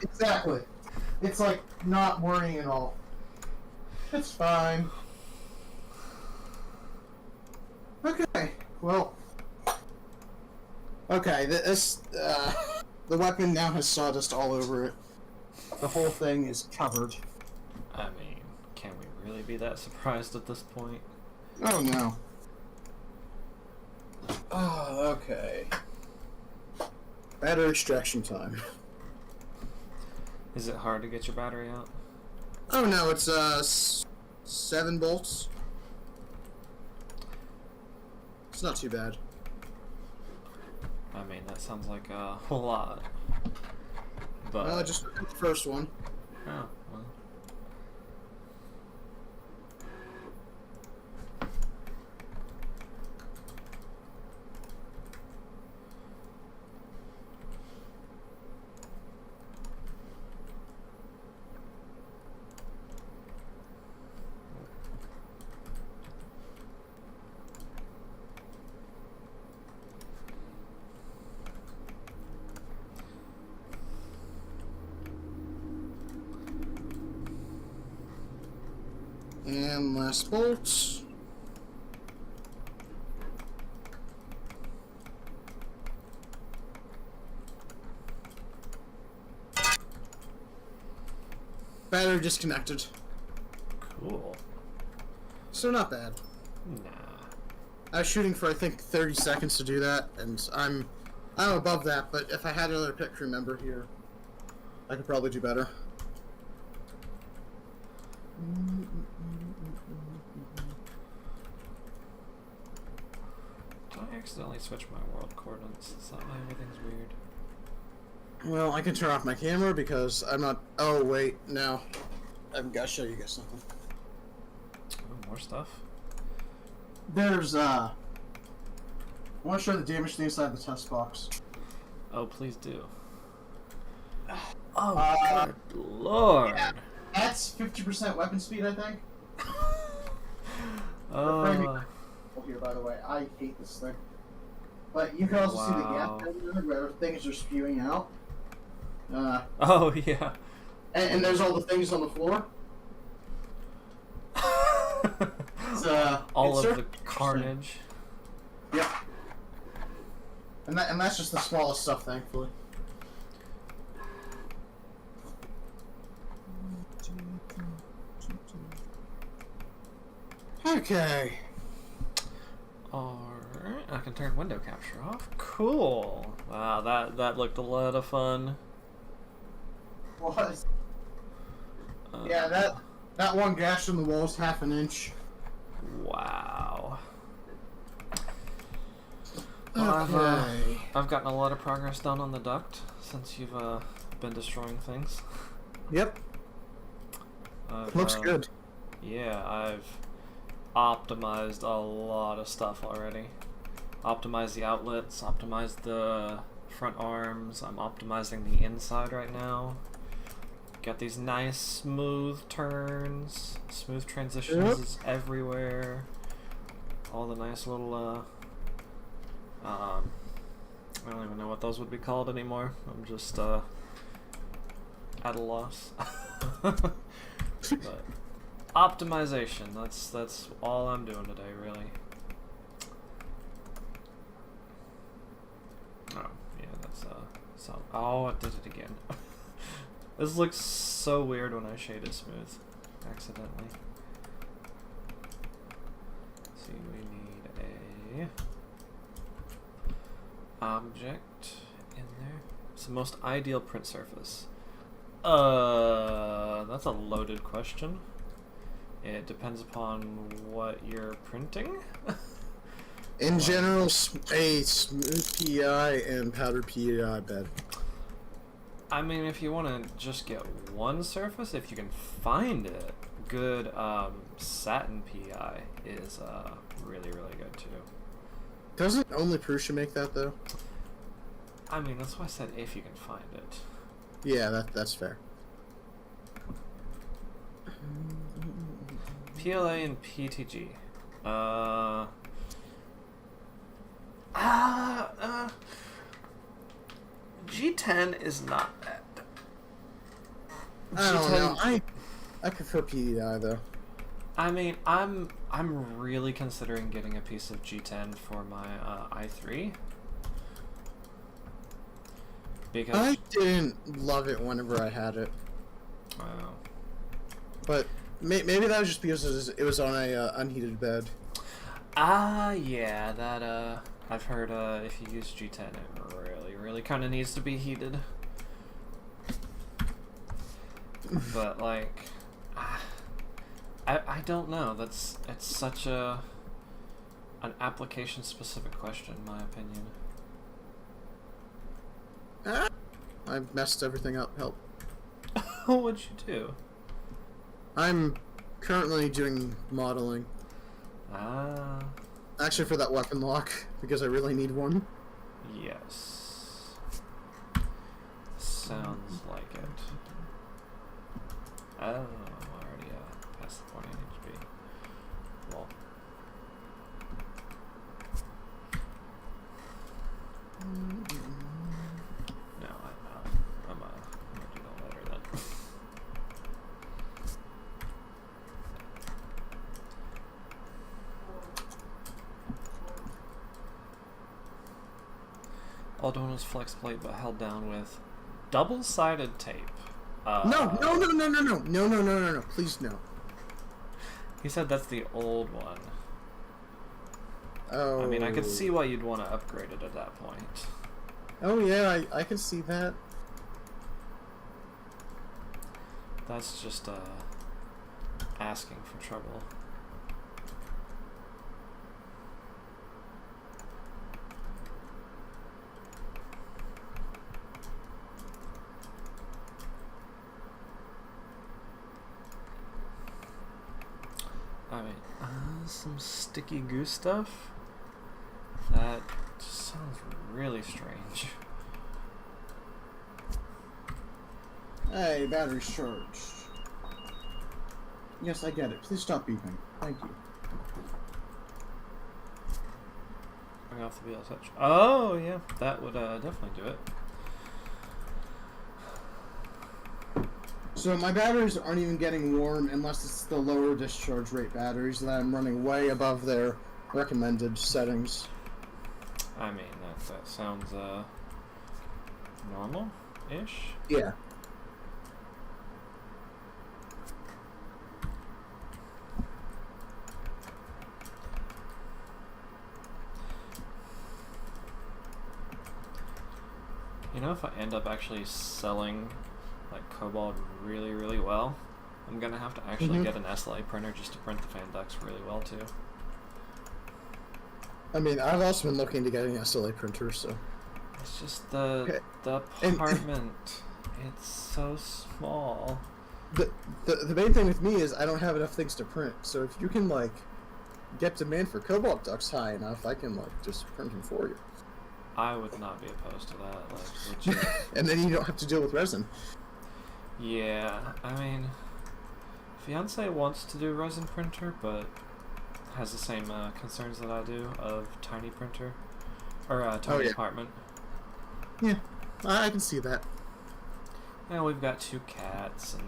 Exactly. It's like not worrying at all. It's fine. Okay. Well. Okay. This the weapon now has sawdust all over it. The whole thing is covered. I mean, can we really be that surprised at this point. Oh no. Oh, okay. Battery extraction time. Is it hard to get your battery out? Oh no, it's 7 bolts. It's not too bad. I mean, that sounds like a lot. But Well, I just took the first one. oh well. And last bolt. Battery disconnected. Cool. So not bad. Nah. I was shooting for I think 30 seconds to do that, and I'm above that. But if I had another pit crew member here, I could probably do better. Did I accidentally switch my world coordinates? Is that why everything's weird? Well, I can turn off my camera because I'm not. Oh wait, no. I've got to show you guys something. Oh, more stuff? There's I want to show the damage to the inside of the test box. Oh, please do. Oh, good lord. Yeah, that's 50% weapon speed, I think. Here, by the way, I hate this thing. But you can also see the gap everywhere where things are spewing out. Oh, yeah. And there's all the things on the floor. It's, all it's of the carnage. Yep. And that's just the smallest stuff, thankfully. Okay. Alright, I can turn window capture off. Cool. Wow, that looked a lot of fun. Was. Yeah, that one gash in the wall is half an inch. Wow. Well, I've gotten a lot of progress done on the duct since you've been destroying things. Yep. Looks good. Yeah, I've optimized a lot of stuff already. Optimized the outlets, optimized the front arms, I'm optimizing the inside right now. Got these nice smooth turns, smooth transitions everywhere. All the nice little, I don't even know what those would be called anymore. I'm just, at a loss. But optimization, that's all I'm doing today, really. Oh, yeah, that's, so, oh, it did it again. This looks so weird when I shade it smooth, accidentally. Let's see, we need a object in there. It's the most ideal print surface. That's a loaded question. It depends upon what you're printing. In general, a smooth PEI and powdered PEI bed. I mean, if you want to just get one surface, if you can find it, good satin PEI is really, really good too. Doesn't only Prusa make that though? I mean, that's why I said if you can find it. Yeah, that's fair. PLA and PTG. G10 is not bad. I don't know. I prefer PEI though. I mean, I'm really considering getting a piece of G10 for my i3. Because I didn't love it whenever I had it. Wow. But Maybe that was just because it was on a unheated bed. Yeah, that, I've heard, if you use G10, it really kind of needs to be heated. But, like, I don't know, it's such an application-specific question, in my opinion. I messed everything up, help. What'd you do? I'm currently doing modeling. Actually, for that weapon lock, because I really need one. Yes. Sounds like it. Oh, I'm already past the point I need to be. Well. No, I'm gonna do that later then. All doing was flex plate, but held down with double-sided tape. No, please no. He said that's the old one. Oh. I mean, I could see why you'd want to upgrade it at that point. Oh yeah, I can see that. That's just, asking for trouble. Alright, some sticky goo stuff? That just sounds really strange. Hey, battery's charged. Yes, I get it. Please stop beeping. Thank you. Bring off the wheel touch. Oh, yeah, that would definitely do it. So my batteries aren't even getting warm unless it's the lower discharge rate batteries that I'm running way above their recommended settings. I mean, that sounds, normal-ish? Yeah. You know, if I end up actually selling, like, Kobold really well, I'm gonna have to actually get an SLA printer just to print the fan ducts really well, too. I mean, I've also been looking to get an SLA printer, so... It's just the apartment. It's so small. The main thing with me is I don't have enough things to print, so if you can, like, get demand for Kobold ducts high enough, I can, like, just print them for you. I would not be opposed to that, like, legit. And then you don't have to deal with resin. Yeah, I mean, fiance wants to do resin printer, but has the same concerns that I do of tiny printer, or tiny apartment. Yeah, I can see that. Yeah, we've got 2 cats, and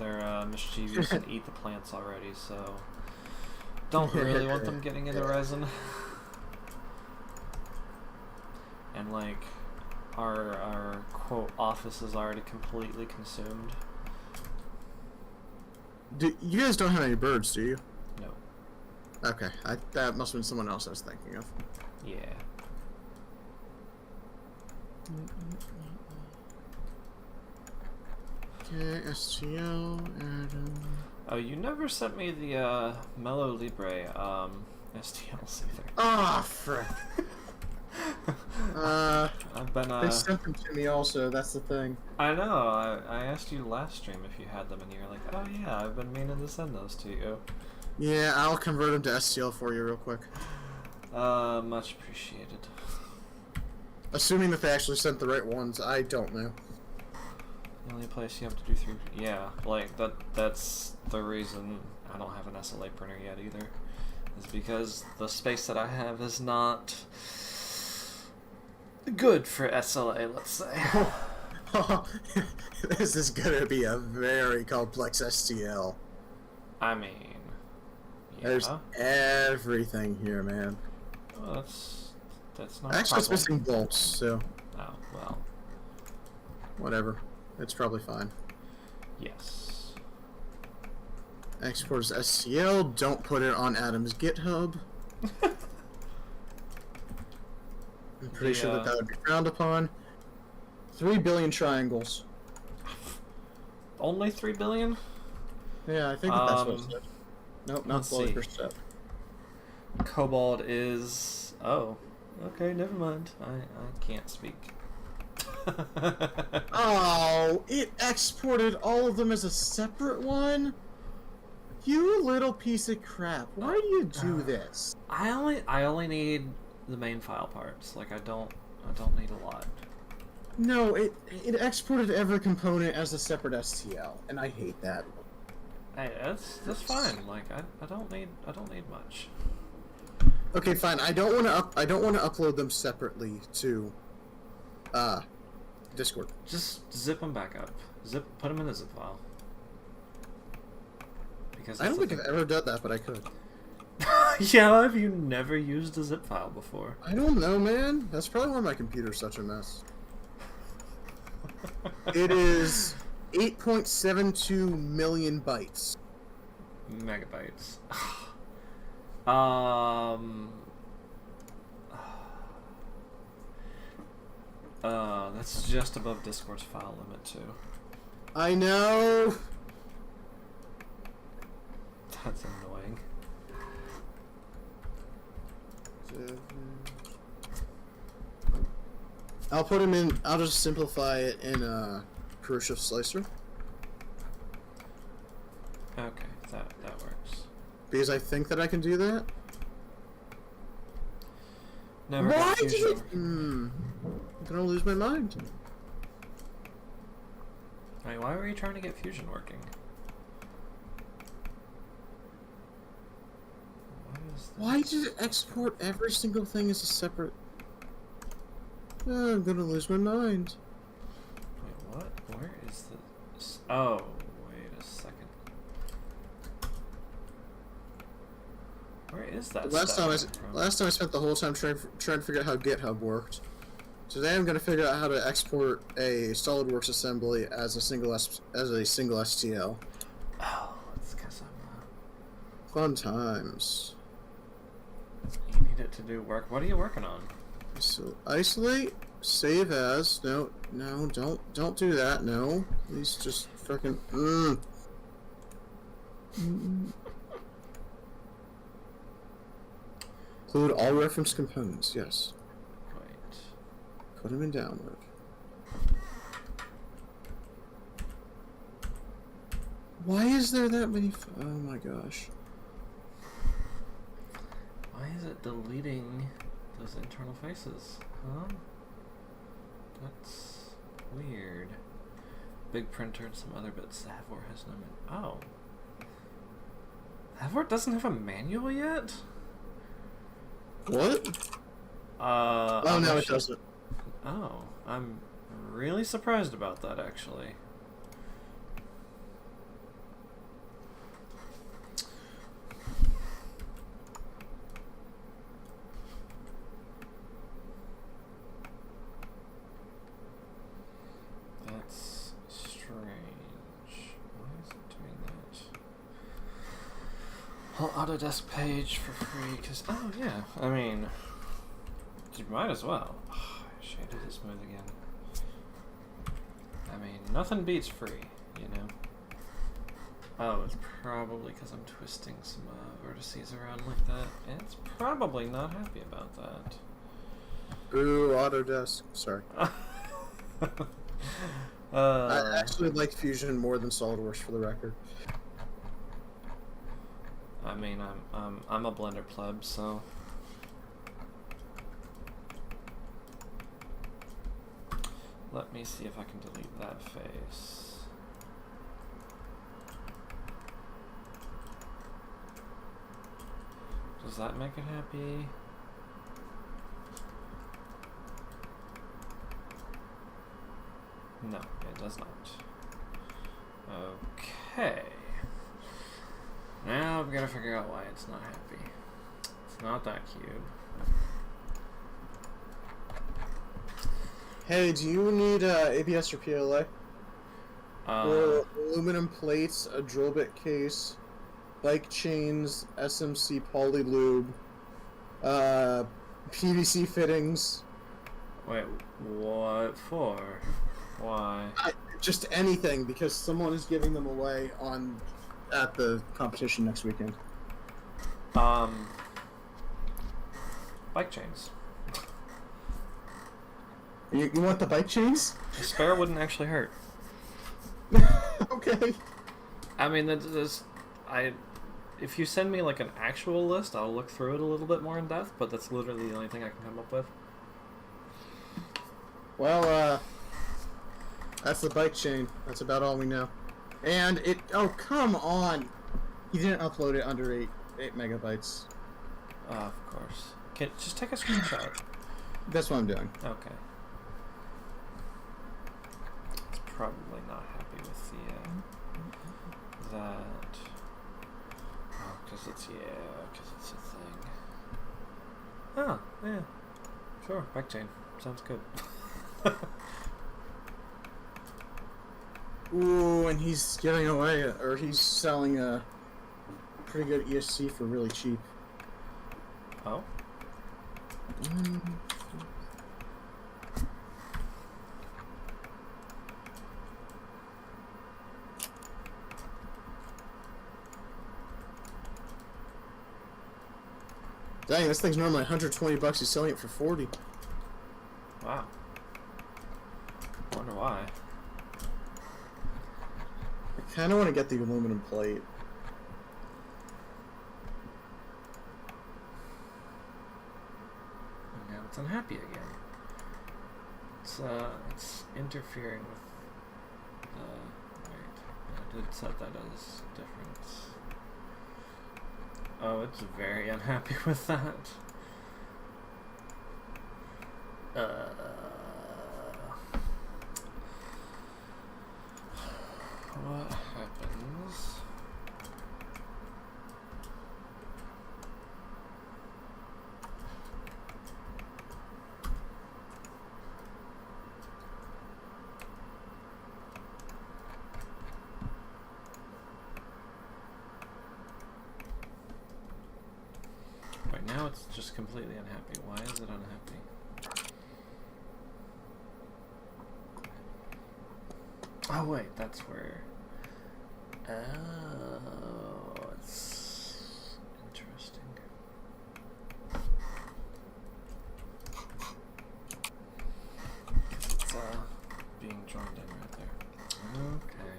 they're mischievous and eat the plants already, so don't really want them getting into resin. And like, our quote office is already completely consumed. You guys don't have any birds, do you? No. Okay, that must have been someone else I was thinking of. Yeah. Okay, STL, Adam. Oh, you never sent me the Mellow Libre STLs either. Ah, frick. I've been They sent them to me also, that's the thing. I know, I asked you last stream if you had them and you were like, oh yeah, I've been meaning to send those to you. Yeah, I'll convert them to STL for you real quick. Much appreciated. Assuming that they actually sent the right ones, I don't know. The only place you have to do 3... Yeah, like, that's the reason I don't have an SLA printer yet either. Is because the space that I have is not good for SLA, let's say. This is gonna be a very complex STL. I mean... Yeah. There's everything here, man. Well, that's not Actually, it's missing bolts, so... Oh, well. Whatever. It's probably fine. Yes. Export as STL. Don't put it on Adam's GitHub. I'm pretty sure that would be frowned upon. 3 billion triangles. Only 3 billion? Yeah, I think that's what it said. Nope, not fully per step. Kobold is... Oh. Okay, never mind. I can't speak. Oh, it exported all of them as a separate one? You little piece of crap. Why do you do this? I only need the main file parts. Like I don't need a lot. No, it exported every component as a separate STL, and I hate that. Hey, that's fine. Like I don't need much. Okay, fine. I don't want to upload them separately to Discord. Just zip them back up. Put them in a zip file. Because I don't think I've ever done that, but I could. Yeah, have you never used a zip file before? I don't know, man. That's probably why my computer's such a mess. It is 8.72 million bytes. Megabytes. That's just above Discord's file limit too. I know. That's annoying. I'll put him in. I'll just simplify it in a ProShift slicer. Okay, that works. Because I think that I can do that. Never Why got did Fusion. it? I'm gonna lose my mind. Wait, why were you trying to get Fusion working? What is this? Why did it export every single thing as a separate? Oh, I'm gonna lose my mind. Wait, what? Where is this? Oh, wait a second. Where is that? Last time I spent the whole time trying to figure out how GitHub worked. Today I'm gonna figure out how to export a SolidWorks assembly as a single STL. Oh, it's because Fun times. you need it to do work. What are you working on? So isolate, save as. No, don't do that. No, please just fucking. Include all reference components. Yes. Wait. Put them in download. Why is there that many? Oh my gosh. Why is it deleting those internal faces? Huh? That's weird. Big printer and some other bits. The Havor has no Oh. Havor doesn't have a manual yet? What? Oh no, it doesn't. Oh, I'm really surprised about that actually. That's strange. Why is it doing that? Whole Autodesk page for free, cause oh yeah, I mean, you might as well. Shaded is smooth again. I mean, nothing beats free, you know. Oh, it's probably because I'm twisting some vertices around like that. It's probably not happy about that. Ooh, Autodesk. Sorry. I actually like Fusion more than SolidWorks, for the record. I mean, I'm a Blender pleb, so. Let me see if I can delete that face. Does that make it happy? No, it does not. Okay. Now I've got to figure out why it's not happy. It's not that cube. Hey, do you need ABS or PLA? Or aluminum plates, a drill bit case, bike chains, SMC poly lube, PVC fittings. Wait, what for? Why? Just anything, because someone is giving them away at the competition next weekend. Bike chains. You want the bike chains? A spare wouldn't actually hurt. Okay. I mean, if you send me like an actual list, I'll look through it a little bit more in depth, but that's literally the only thing I can come up with. Well, that's the bike chain. That's about all we know. And it... Oh, come on! He didn't upload it under 8 megabytes. Of course. Just take a screenshot. That's what I'm doing. Okay. It's probably not happy with the, that. Oh, because it's a thing. Oh, yeah. Sure, bike chain. Sounds good. Ooh, and he's giving away, or he's selling a pretty good ESC for really cheap. Oh? Dang, this thing's normally $120. He's selling it for $40. Wow. Wonder why. I kind of want to get the aluminum plate. And now it's unhappy again. It's interfering with the... Wait, I did set that as difference. Oh, it's very unhappy with that. What happens? Right now it's just completely unhappy. Why is it unhappy? Oh wait, that's where... Oh, it's interesting. It's being joined in right there. Okay.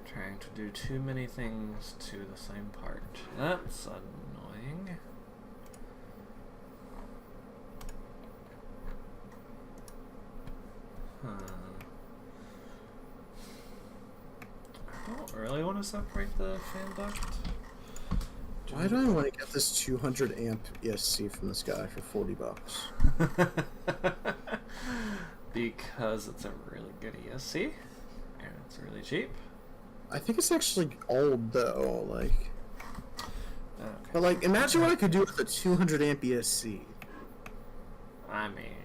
Trying to do too many things to the same part. That's annoying. I don't really want to separate the fan duct. Why do I want to get this 200 amp ESC from this guy for $40? Because it's a really good ESC and it's really cheap. I think it's actually old though, like. Okay. But like, imagine what I could do with a 200 amp ESC. I mean,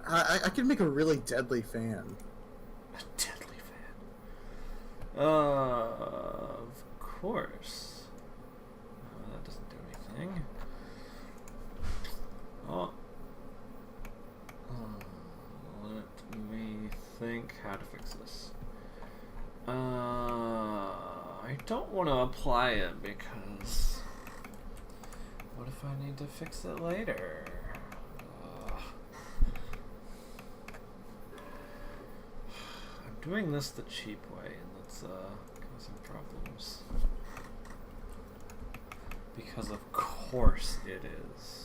I could make a really deadly fan. a deadly fan. Of course. Oh, that doesn't do anything. Oh. Let me think how to fix this. I don't want to apply it because what if I need to fix it later? I'm doing this the cheap way, and that's causing problems. Because of course it is.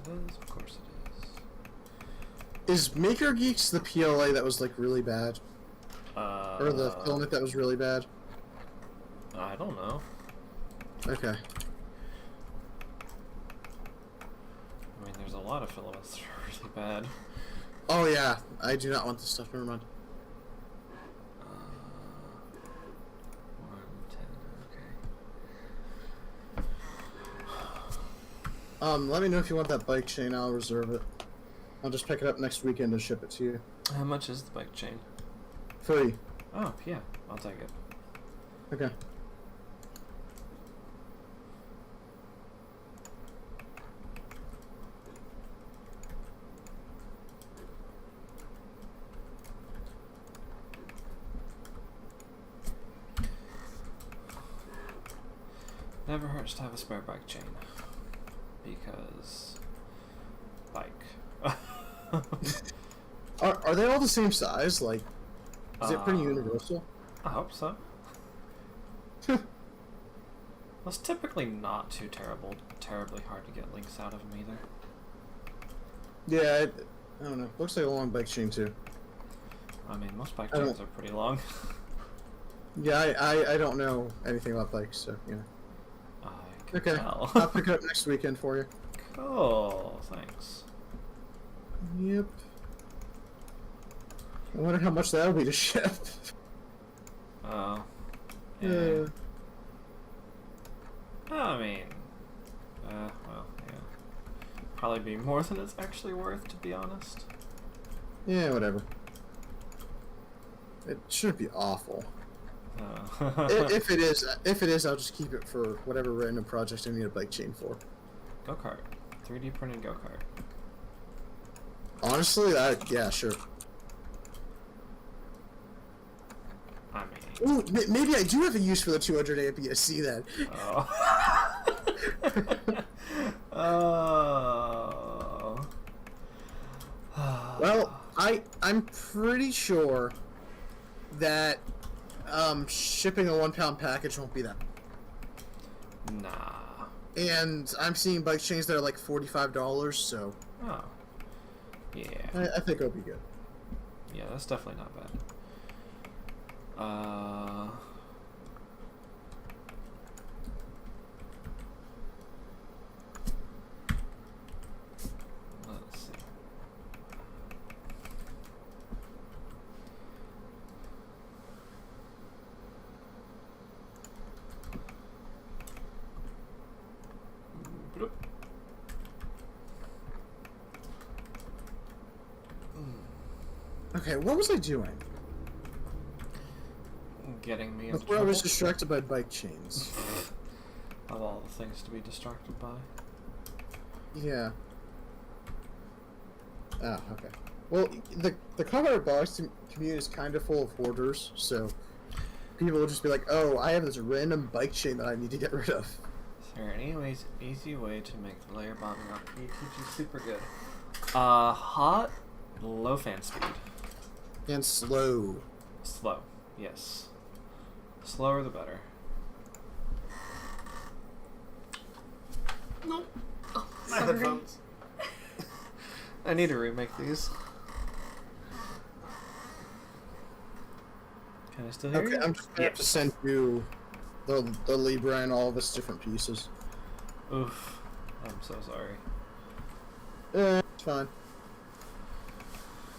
Of course it is. Is Maker Geeks the PLA that was like really bad? Or the filament that was really bad? I don't know. Okay. I mean, there's a lot of filaments that are really bad. Oh yeah, I do not want this stuff. Never mind. 110. Okay. Let me know if you want that bike chain. I'll reserve it. I'll just pick it up next weekend and ship it to you. How much is the bike chain? Free. Oh, yeah. I'll take it. Okay. Never hurts to have a spare bike chain. Because... bike. Are they all the same size? Like, is it pretty universal? I hope so. It's typically not too terribly hard to get links out of them either. Yeah, I don't know. Looks like a long bike chain too. I mean, most bike chains are pretty long. Yeah, I don't know anything about bikes, so yeah. I can Okay, tell. I'll pick it up next weekend for you. Cool, thanks. Yep. I wonder how much that'll be to ship. Oh. Yeah. I mean, well, yeah. Probably be more than it's actually worth, to be honest. Yeah, whatever. It shouldn't be awful. If it is, I'll just keep it for whatever random project I need a bike chain for. Go-kart. 3D printed go-kart. Honestly, yeah, sure. I mean... Ooh, maybe I do have a use for the 200 amp ESC then. Oh. Oh. Well, I'm pretty sure that shipping a 1 pound package won't be that. Nah. And I'm seeing bike chains that are like $45, so Oh. Yeah. I think it'll be good. Yeah, that's definitely not bad. Let's see. Bloop. Okay, what was I doing? Getting me into Before I was trouble. distracted by bike chains. Of all the things to be distracted by. Yeah. Oh, okay. Well, the cover box community is kind of full of hoarders, so people will just be like, "Oh, I have this random bike chain that I need to get rid of." Is there any easy way to make the layer bonding on PTG super good? Hot, low fan speed. And slow. Slow, yes. Slower the better. Nope. Oh, My sorry. headphones. I need to remake these. Can I still hear you? Okay, I'm just gonna have to send you the Libra and all of its different pieces. Oof. I'm so sorry. It's fine.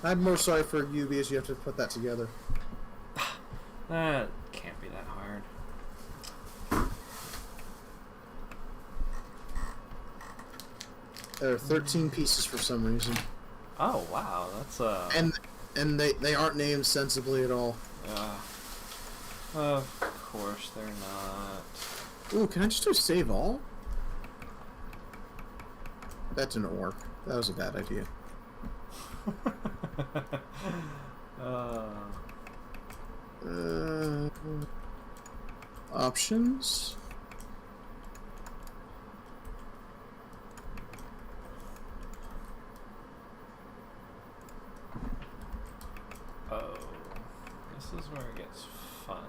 I'm more sorry for you because you have to put that together. That can't be that hard. There are 13 pieces for some reason. Oh wow, that's And they aren't named sensibly at all. of course they're not. Ooh, can I just do save all? That didn't work. That was a bad idea. Options? Oh, this is where it gets fun.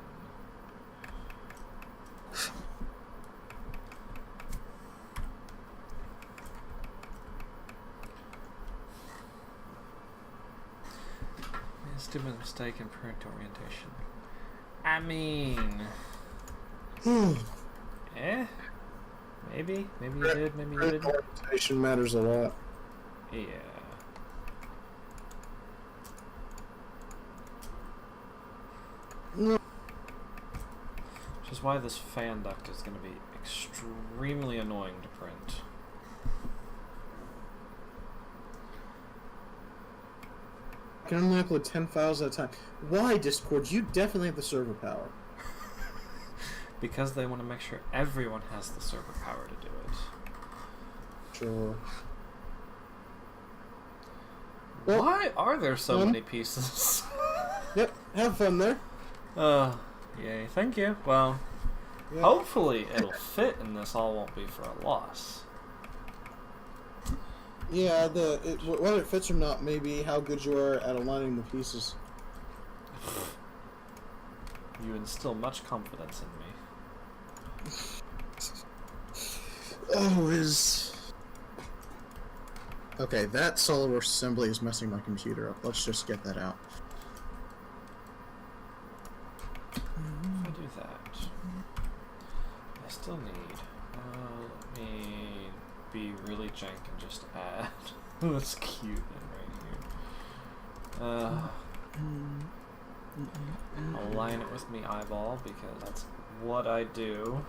It's a mistake in print orientation. I mean, maybe you did, maybe you didn't. Orientation matters a lot. Yeah. No. Which is why this fan duct is going to be extremely annoying to print. can only upload 10 files at a time. Why, Discord? You definitely have the server power. Because they want to make sure everyone has the server power to do it. Sure. Well, why are there so many pieces? Yep, have fun there. Yay, thank you. Well, Yep. hopefully it'll fit and this all won't be for a loss. Yeah, whether it fits or not, maybe how good you are at aligning the pieces. You instill much confidence in me. Always. Okay, that SolidWorks assembly is messing my computer up. Let's just get that out. If I do that, I still need. Let me be really jank and just add this cute in right here. Align it with me eyeball because that's what I do.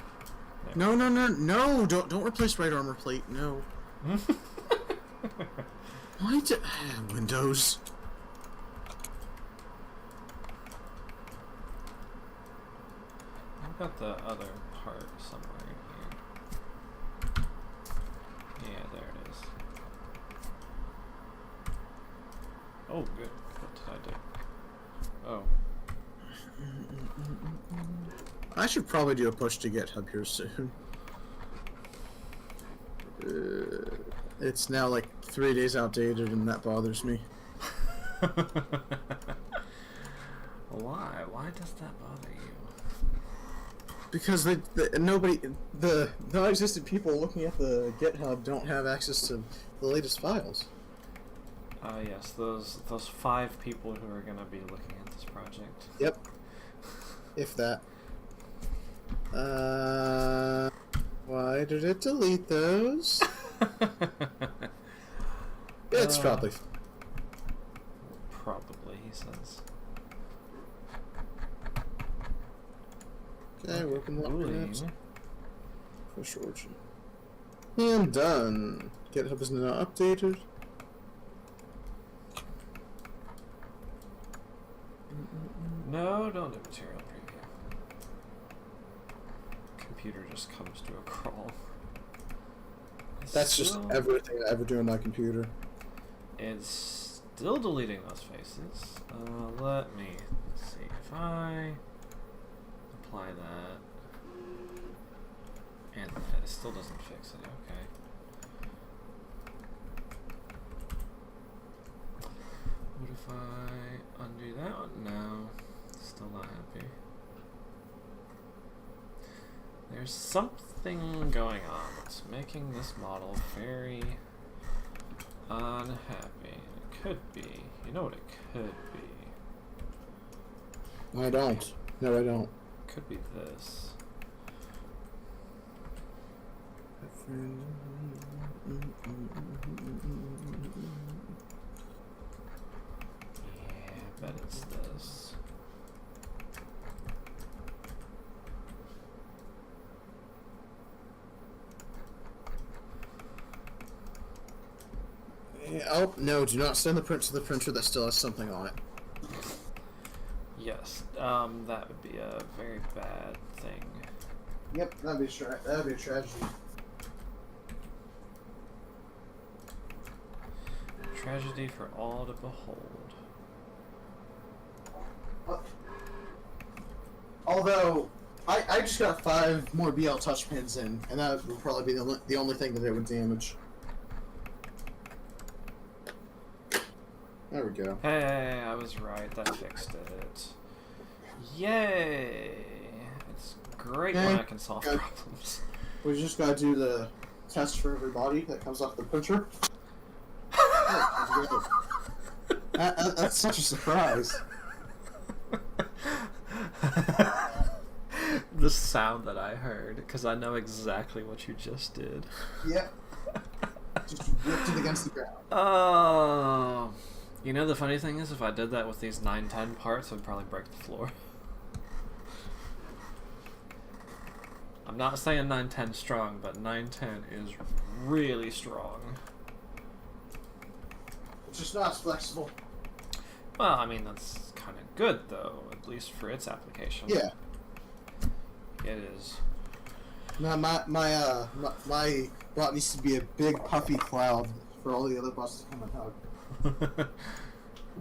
No! Don't replace right armor plate. No. Why do Windows? I've got the other part somewhere here. Yeah, there it is. Oh, good. What did I do? Oh. I should probably do a push to GitHub here soon. It's now like 3 days outdated, and that bothers me. Why? Why does that bother you? Because the non-existent people looking at the GitHub don't have access to the latest files. Yes, those 5 people who are gonna be looking at this project. Yep. If that. Why did it delete those? It's probably he says. Okay, working Cooling. Push origin. And done. GitHub is now updated. No, don't do material preview. Computer just comes to a crawl. That's just everything I ever do on my computer. It's still deleting those faces. Let me see if I apply that and that. It still doesn't fix it. Okay. What if I undo that one? No, still not happy. There's something going on that's making this model very unhappy. It could be. You know what it could be? I don't. No, I don't. It could be this. Yeah, I bet it's this. Oh, no, do not send the print to the printer that still has something on it. Yes, that would be a very bad thing. Yep, that'd be a tragedy. Tragedy for all to behold. Although, I just got 5 more BL touch pins in, and that would probably be the only thing that it would damage. There we go. Hey, I was right. That fixed it. Yay! It's great when I can solve problems. We just gotta do the test for everybody that comes off the printer. That's such a surprise. The sound that I heard, because I know exactly what you just did. Yep. Just whipped it against the ground. Oh. You know, the funny thing is, if I did that with these 910 parts, it would probably break the floor. I'm not saying 910 strong, but 910 is really strong. It's just not as flexible. Well, I mean, that's kind of good, though, at least for its application. Yeah. It is. Now my bot needs to be a big puffy cloud for all the other bots to come and hug.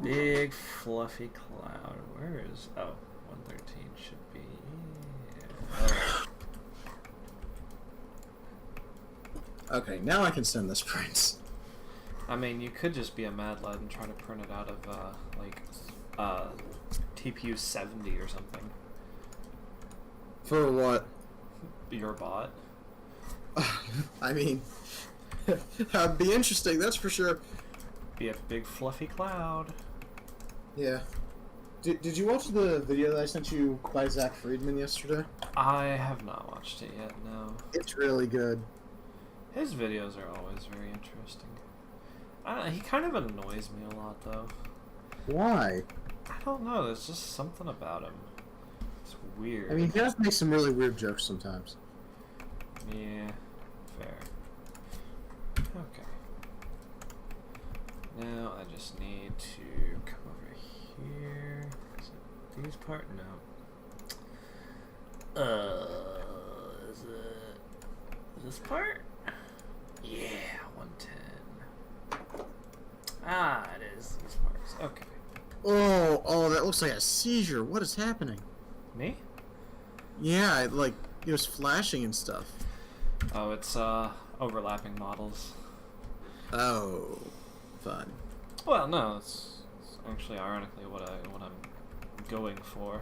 Big fluffy cloud. Where is... Oh, 113 should be... Yeah. Okay, now I can send this print. I mean, you could just be a mad lad and try to print it out of, TPU 70 or something. For what? Your bot. I mean, that'd be interesting, that's for sure. Be a big fluffy cloud. Yeah. Did you watch the video that I sent you by Zach Friedman yesterday? I have not watched it yet, no. It's really good. His videos are always very interesting. I don't know, he kind of annoys me a lot, though. Why? I don't know, there's just something about him. It's weird. I mean, he does make some really weird jokes sometimes. Yeah, fair. Okay. Now I just need to come over here. Is it these part? No. Is it this part? Yeah, 110. Ah, it is these parts. Okay. Oh, that looks like a seizure. What is happening? Me? Yeah, it was flashing and stuff. Oh, it's overlapping models. Oh, fun. Well, no, it's actually ironically what I'm going for,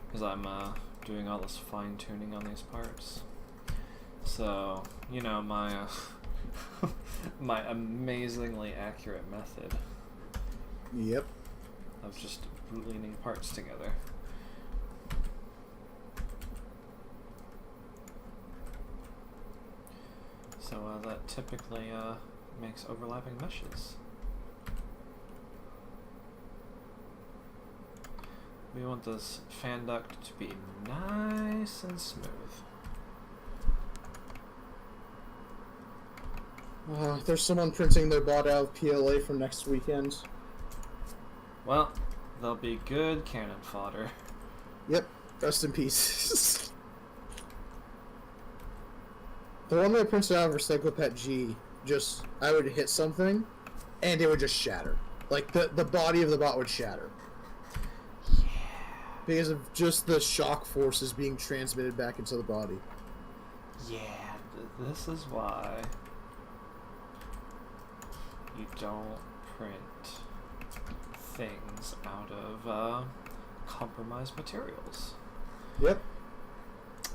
because I'm doing all this fine tuning on these parts. So, you know, my my amazingly accurate method Yep. of just bootleaning parts together. So that typically makes overlapping meshes. We want this fan duct to be nice and smooth. There's someone printing their bot out of PLA for next weekend. Well, they'll be good cannon fodder. Yep. Rest in peace. The one that I printed out of Recyclopet G, I would hit something, and it would just shatter. Like, the body of the bot would shatter. Yeah. Because of just the shock forces being transmitted back into the body. Yeah, this is why you don't print things out of compromised materials. Yep.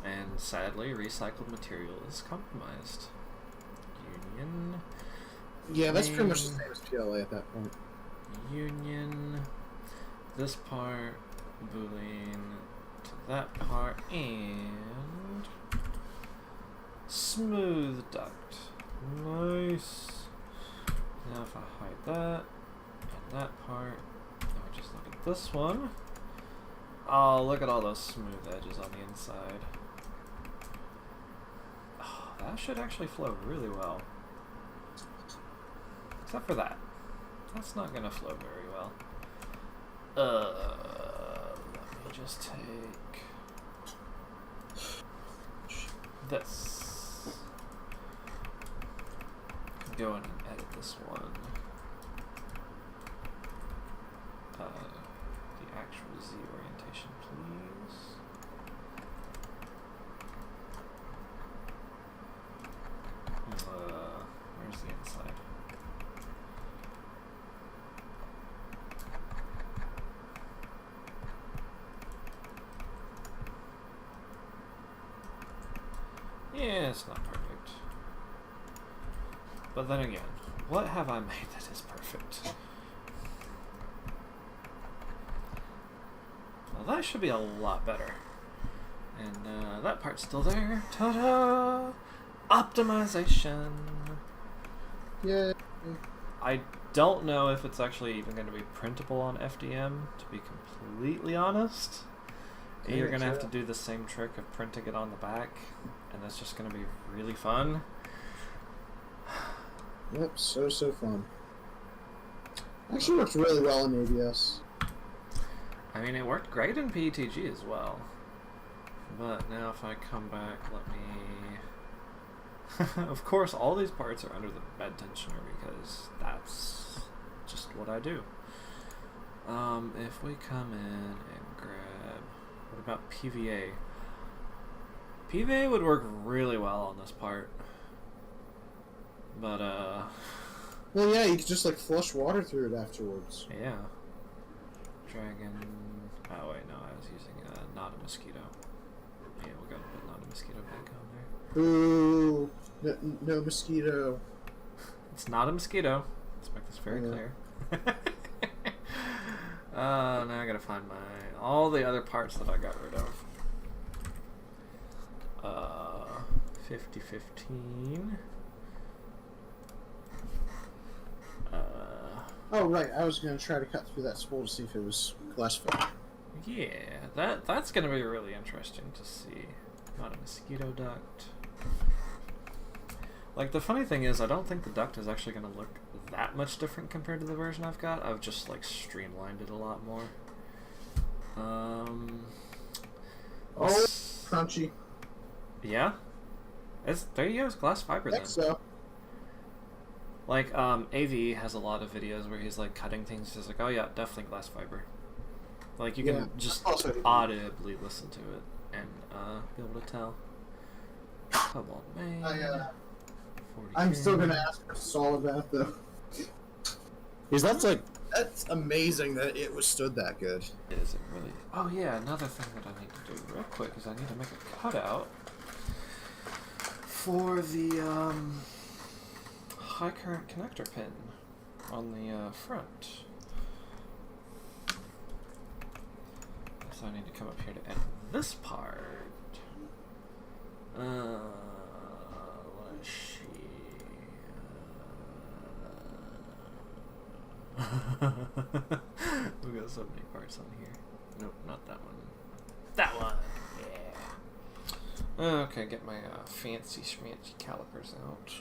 And sadly, recycled material is compromised. Union. Yeah, that's pretty much the same as PLA at that point. Union. This part, boolean to that part, and smooth duct. Nice. Now if I hide that and that part, now we just look at this one. Oh, look at all those smooth edges on the inside. Oh, that should actually flow really well. Except for that. That's not gonna flow very well. Let me just take this. Go in and edit this one. The actual Z orientation, please. Where's the inside? Yeah, it's not perfect. But then again, what have I made that is perfect? Well, that should be a lot better. And that part's still there. Ta-da! Optimization! Yeah. I don't know if it's actually even going to be printable on FDM, to be completely honest. You're going to have to do the same trick of printing it on the back, and that's just going to be really fun. Yep, so fun. Actually works really well in ABS. I mean, it worked great in PETG as well. But now if I come back, let me... Of course, all these parts are under the bed tensioner because that's just what I do. If we come in and grab... What about PVA? PVA would work really well on this part. But, Well, yeah, you could just, like, flush water through it afterwards. yeah. Dragon... Oh, wait, no, I was using not a mosquito. Yeah, we'll go put not a mosquito back on there. Ooh, no mosquito. It's not a mosquito. Let's make this very clear. Now I gotta find all the other parts that I got rid of. 50-15. Oh, right, I was going to try to cut through that spool to see if it was glass fiber. Yeah, that's gonna be really interesting to see. Not a mosquito duct. Like, the funny thing is, I don't think the duct is actually gonna look that much different compared to the version I've got. I've just, like, streamlined it a lot more. Crunchy. Yeah? There you go, it's glass fiber I then. think so. Like, AV has a lot of videos where he's, like, cutting things. He's like, oh yeah, definitely glass fiber. Like, you can just audibly listen to it and be able to tell. Kobold, man. I'm still going to ask for solid that, though. Because that's amazing that it withstood that good. Is it really? Oh yeah, another thing that I need to do real quick is I need to make a cutout for the high current connector pin on the front. So I need to come up here to edit this part. Let's see. We've got so many parts on here. Nope, not that one. That one! Yeah. Okay, get my fancy schmancy calipers out.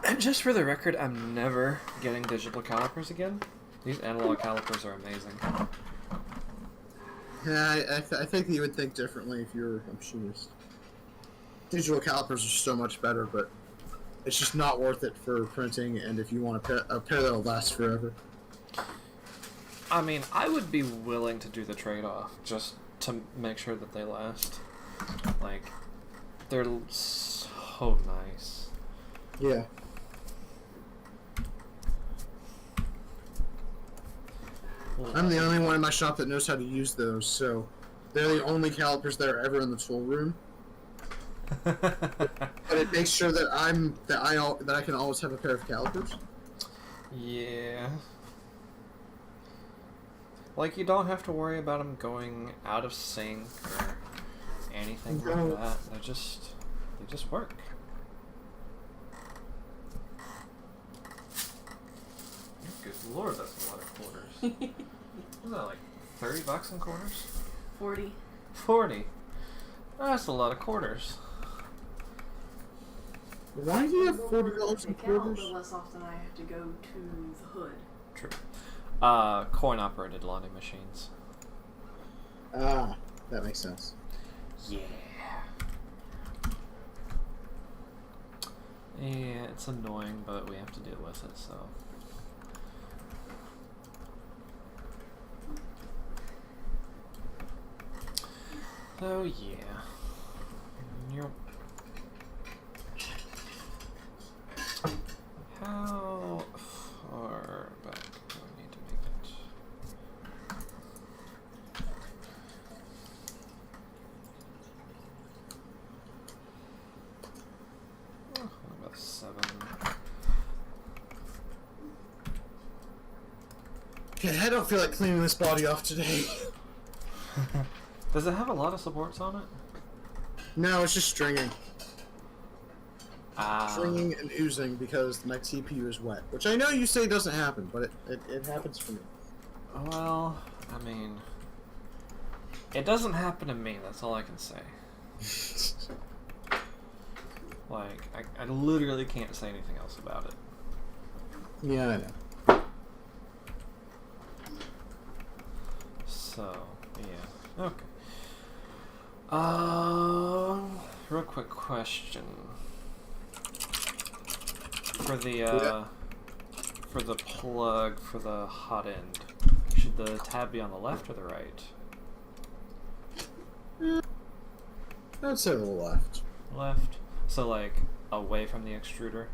And just for the record, I'm never getting digital calipers again. These analog calipers are amazing. Yeah, I think you would think differently if you're a machinist. Digital calipers are so much better, but it's just not worth it for printing, and if you want a pair that'll last forever. I mean, I would be willing to do the trade-off just to make sure that they last. Like, they're so nice. Yeah. I'm the only one in my shop that knows how to use those, so they're the only calipers that are ever in the tool room. But it makes sure that I can always have a pair of calipers. Yeah. Like, you don't have to worry about them going out of sync or anything like that. They just work. Good lord, that's a lot of quarters. Is that like $30 in quarters? 40. 40. That's a lot of quarters. Why do you have $40 in The quarters? less often I have to go to the hood. True. Coin-operated laundry machines. Ah, that makes sense. Yeah. Yeah, it's annoying, but we have to deal with it, so. So, yeah. Nope. How far back do I need to make it? Oh, about 7. Okay, I don't feel like cleaning this body off today. Does it have a lot of supports on it? No, it's just stringing. Ah. Stringing and oozing because my TPU is wet. Which I know you say doesn't happen, but it happens for me. Well, I mean, it doesn't happen to me, that's all I can say. Like, I literally can't say anything else about it. Yeah, I know. So, yeah. Okay. Real quick question. For the, for the plug for the hot end, should the tab be on the left or the right? I'd say the left. Left. So, like, away from the extruder?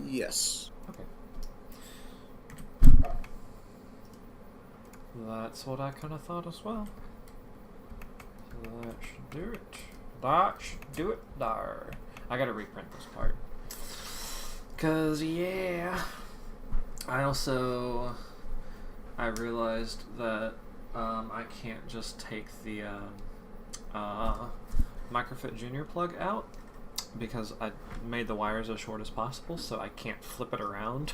Yes. Okay. That's what I kind of thought as well. So that should do it. That should do it there. I gotta reprint this part. Cause yeah. I realized that I can't just take the Microfit Junior plug out because I made the wires as short as possible, so I can't flip it around.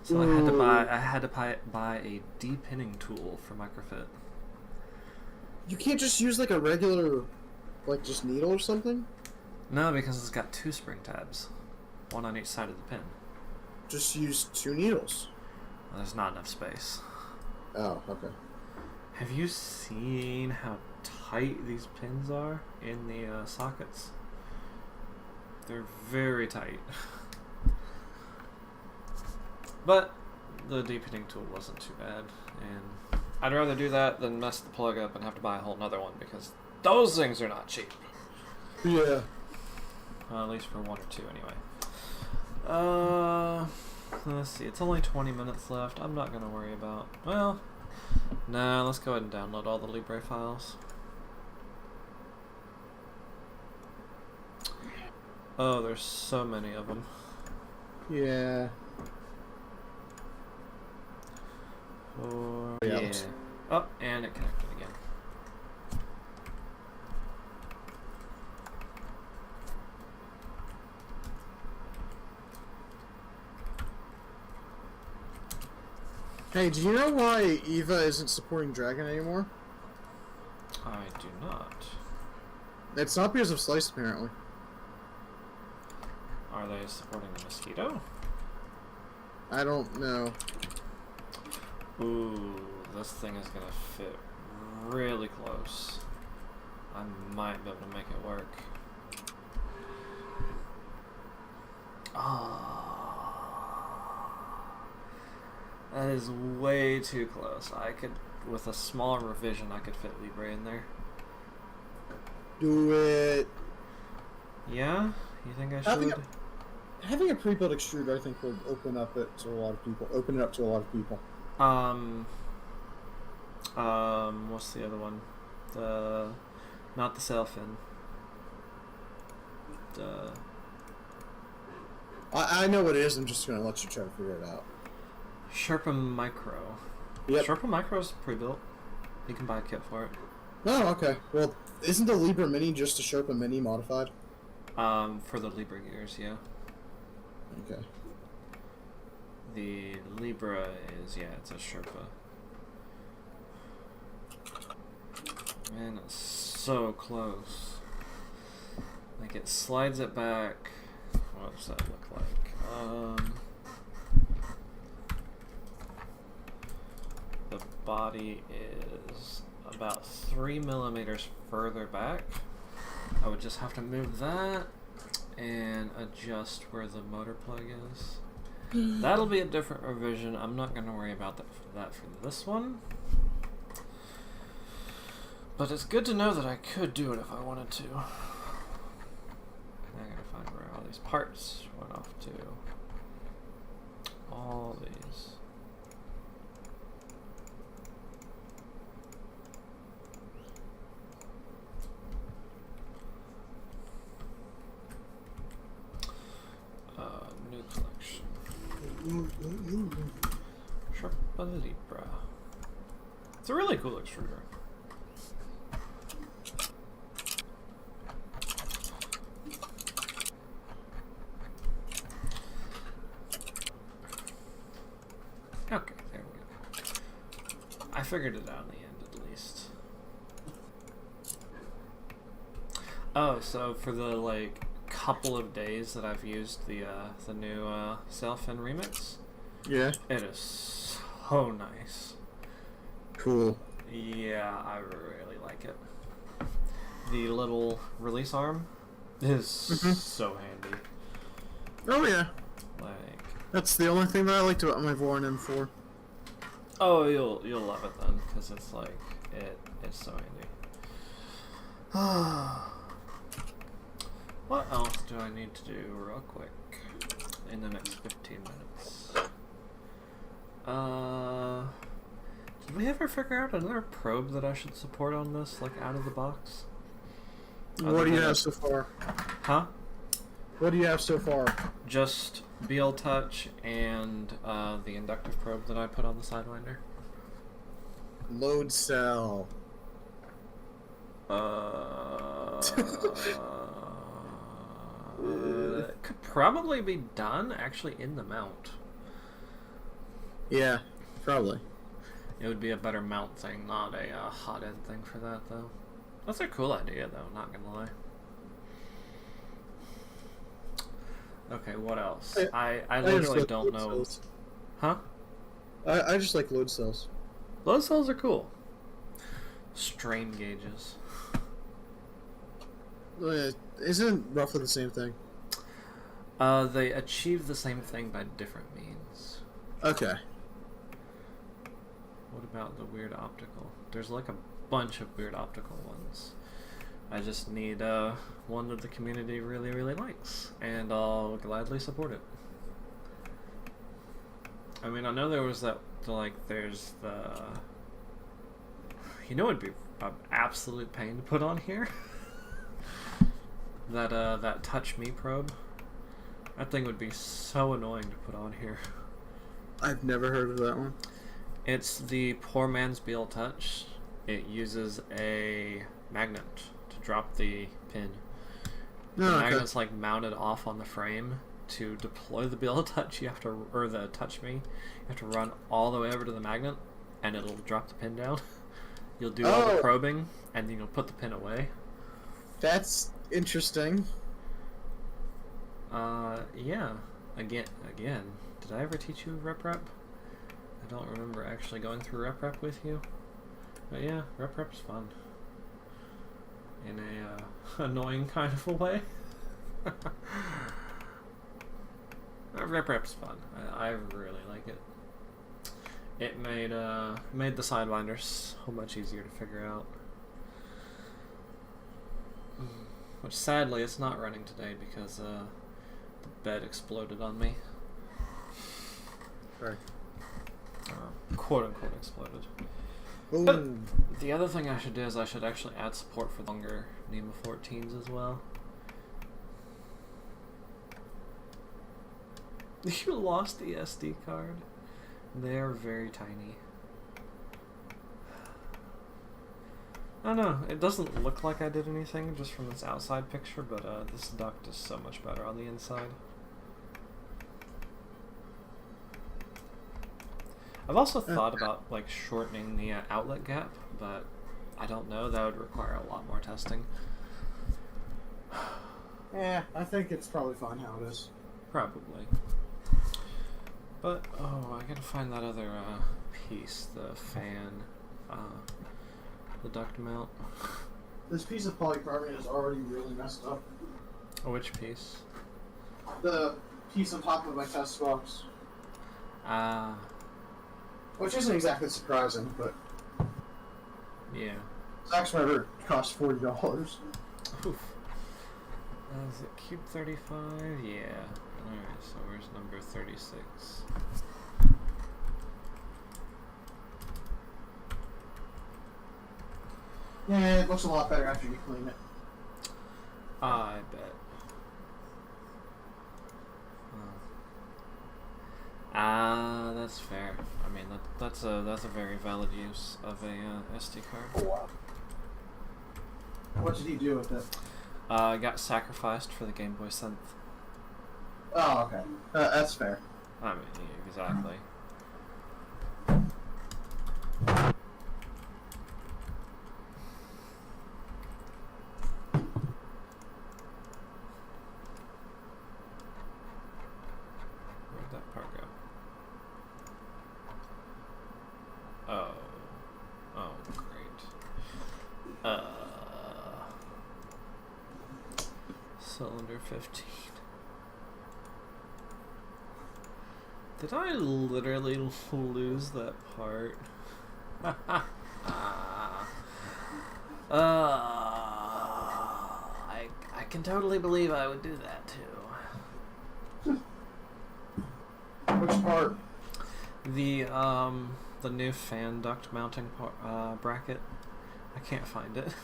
So I had to buy a depinning tool for Microfit. You can't just use like a regular, like just needle or something? No, because it's got 2 spring tabs, one on each side of the pin. Just use 2 needles. There's not enough space. Oh, okay. Have you seen how tight these pins are in the sockets? They're very tight. But the depinning tool wasn't too bad, and I'd rather do that than mess the plug up and have to buy a whole nother one because those things are not cheap. Yeah. At least for 1 or 2 anyway. Let's see, it's only 20 minutes left. I'm not gonna worry about, well, nah, let's go ahead and download all the Libre files. Oh, there's so many of them. Yeah. Yeah. Oh, and it connected again. Hey, do you know why Eva isn't supporting Dragon anymore? I do not. It's not because of Slice, apparently. Are they supporting the Mosquito? I don't know. Ooh, this thing is gonna fit really close. I might be able to make it work. That is way too close. I could, with a small revision, I could fit Libre in there. Do it. Yeah? You think I should? Having a pre-built extruder, I think, would open up it to a lot of people. Open it up to a lot of people. What's the other one? Not the sail fin. I know what it is. I'm just gonna let you try to figure it out. Sherpa Micro. Yep. Sherpa Micro's pre-built. You can buy a kit for it. Oh, okay. Well, isn't the Libre Mini just a Sherpa Mini modified? For the Libre gears, yeah. Okay. The Libra is, yeah, it's a Sherpa. Man, it's so close. Like, it slides it back. What does that look like? The body is about 3 millimeters further back. I would just have to move that and adjust where the motor plug is. That'll be a different revision. I'm not going to worry about that for this one. But it's good to know that I could do it if I wanted to. I gotta find where all these parts went off to. All these. New collection. Sherpa Libra. It's a really cool extruder. Okay, there we go. I figured it out in the end, at least. Oh, so for the, like, couple of days that I've used the new Sailfin Remix, Yeah. it is so nice. Cool. Yeah, I really like it. The little release arm is so handy. Oh yeah, Like, that's the only thing that I liked about my Voron M4. oh, you'll love it then, because it's like it's so handy. What else do I need to do real quick in the next 15 minutes? Did we ever figure out another probe that I should support on this, like out of the box? What do you have so far? Huh? What do you have so far? Just BL Touch and the inductive probe that I put on the Sidewinder. Load cell. It could probably be done actually in the mount. Yeah, probably. It would be a better mount thing, not a hot end thing for that, though. That's a cool idea, though, not gonna lie. Okay, what else? I literally don't know. Cells. Huh? I just like load cells. Load cells are cool. Strain gauges. Isn't it roughly the same thing? They achieve the same thing by different means. Okay. What about the weird optical? There's like a bunch of weird optical ones. I just need one that the community really, really likes, and I'll gladly support it. I mean, I know there was that, there's the... You know, it'd be an absolute pain to put on here? that Touch Me probe. That thing would be so annoying to put on here. I've never heard of that one. It's the poor man's BL Touch. It uses a magnet to drop the pin. The magnet's like mounted off on the frame. To deploy the BL Touch, you have to, or the Touch Me, you have to run all the way over to the magnet, and it'll drop the pin down. You'll do all the probing, and then you'll put the pin away. That's interesting. Yeah. Again. Did I ever teach you rep? I don't remember actually going through rep with you. But yeah, rep's fun. In a annoying kind of a way. Rep's fun. I really like it. It made the Sidewinder so much easier to figure out. Which sadly it's not running today because the bed exploded on me. Right. Quote unquote exploded. Ooh. But the other thing I should do is I should actually add support for longer NEMA 14s as well. You lost the SD card. They are very tiny. I don't know, it doesn't look like I did anything just from this outside picture, but this duct is so much better on the inside. I've also thought about like shortening the outlet gap, but I don't know, that would require a lot more testing. Yeah, I think it's probably fine how it is. Probably. But, oh, I gotta find that other piece, the fan, the duct mount. This piece of polycarbonate is already really messed up. Which piece? The piece on top of my test box. Which isn't exactly surprising, but... Yeah. Zack's rubber cost $40. Oof. Is it cube 35? Yeah. Alright, so where's number 36? Yeah, it looks a lot better after you clean it. I bet. That's fair. I mean, that's a very valid use of a SD card. Oh, wow. What did he do with it? Got sacrificed for the Game Boy Synth. Oh, okay. That's fair. I mean, yeah, exactly. Where'd that part go? Oh. Cylinder 15. Did I literally lose that part? I can totally believe I would do that too. Which part? The new fan duct mounting bracket. I can't find it.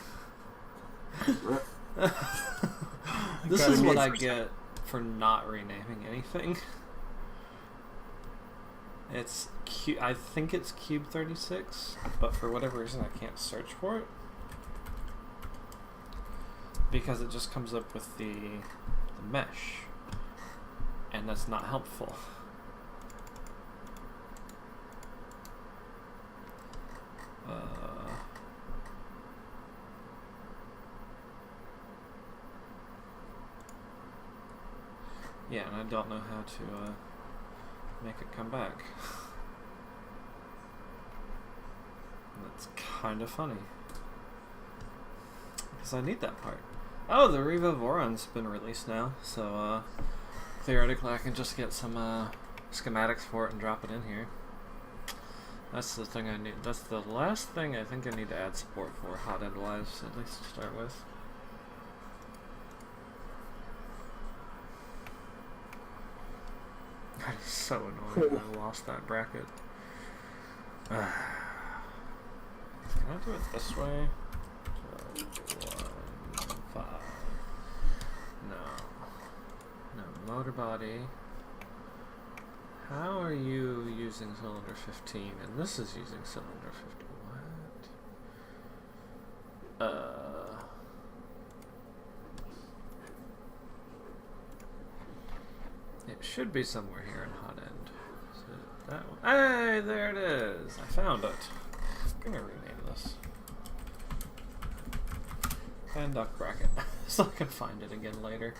This is what I get for not renaming anything. It's I think it's Cube 36, but for whatever reason I can't search for it because it just comes up with the mesh, and that's not helpful. Yeah, and I don't know how to make it come back. That's kind of funny. Because I need that part. Oh, the Revo Voron's been released now, so theoretically I can just get some schematics for it and drop it in here. That's the thing I need. That's the last thing I think I need to add support for, hotend wise, at least to start with. That is so annoying. I lost that bracket. Can I do it this way? 12, 1, 5. No, motor body. How are you using cylinder 15? And this is using cylinder 50. What? It should be somewhere here in hotend. Is it that one? Hey, there it is! I found it. I'm gonna rename this. Fan duct bracket. So I can find it again later.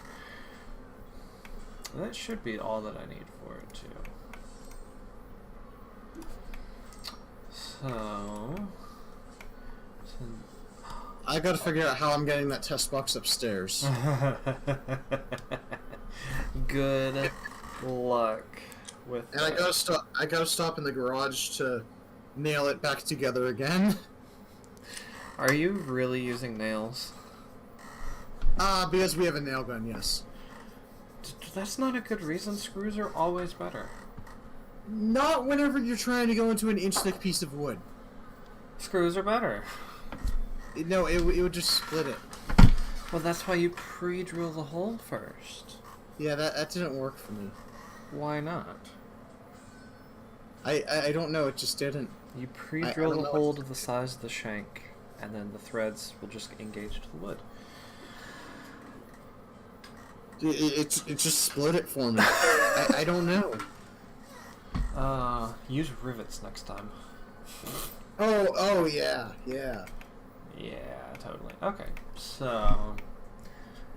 That should be all that I need for it too. So I gotta figure out how I'm getting that test box upstairs. Good luck with And that. I gotta stop in the garage to nail it back together again. Are you really using nails? Because we have a nail gun, yes. That's not a good reason. Screws are always better. Not whenever you're trying to go into an inch-thick piece of wood. Screws are better. No, it would just split it. Well, that's why you pre-drill the hole first. Yeah, that didn't work for me. Why not? I don't know, it just didn't. You pre-drill don't the know hole what to the size of the shank, and then the threads will just engage to the wood. It just split it for me. I don't know. Use rivets next time. Oh yeah. Yeah, totally. Okay, so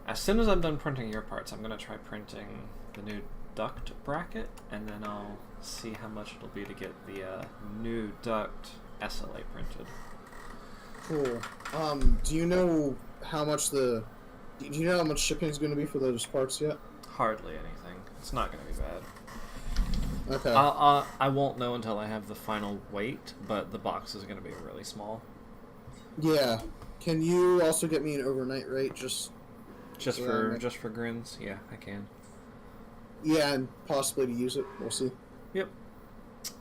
as soon as I'm done printing your parts, I'm gonna try printing the new duct bracket, and then I'll see how much it'll be to get the new duct SLA printed. Cool. Do you know how much shipping is going to be for those parts yet? Hardly anything. It's not gonna be bad. Okay. I won't know until I have the final weight, but the box is gonna be really small. Yeah. Can you also get me an overnight rate just for grins? Yeah, I can. Yeah, and possibly to use it. We'll see. Yep.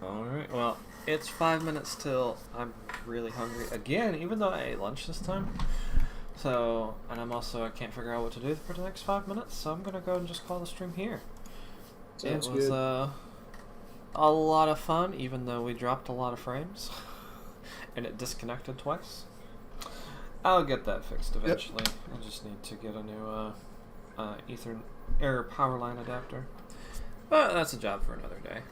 Alright, well, it's 5 minutes till I'm really hungry again, even though I ate lunch this time. So, and I can't figure out what to do for the next 5 minutes, so I'm gonna go and just call the stream here. Sounds it was good. A lot of fun, even though we dropped a lot of frames and it disconnected twice. I'll get that fixed eventually. Yep. I just need to get a new power line adapter. But that's a job for another day.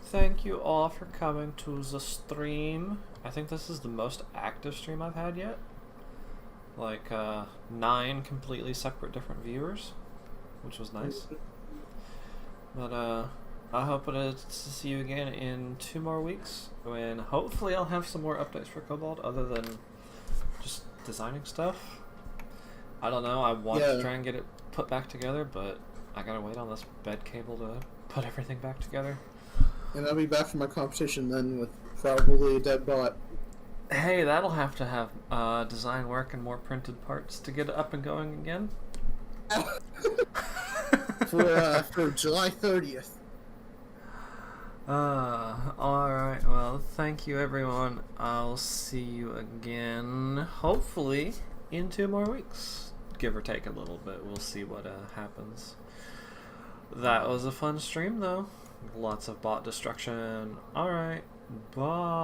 Thank you all for coming to the stream. I think this is the most active stream I've had yet. Like 9 completely separate different viewers, which was nice. But I hope to see you again in 2 more weeks, when hopefully I'll have some more updates for Kobold other than just designing stuff. I don't know. I want to try and get it put back together, but I gotta wait on this bed cable to put everything back together. And I'll be back for my competition then with probably a dead bot. Hey, that'll have to have design work and more printed parts to get it up and going again. for July 30th. Alright, well, thank you everyone. I'll see you again, hopefully, in 2 more weeks. Give or take a little bit, we'll see what happens. That was a fun stream though. Lots of bot destruction. Alright, bye.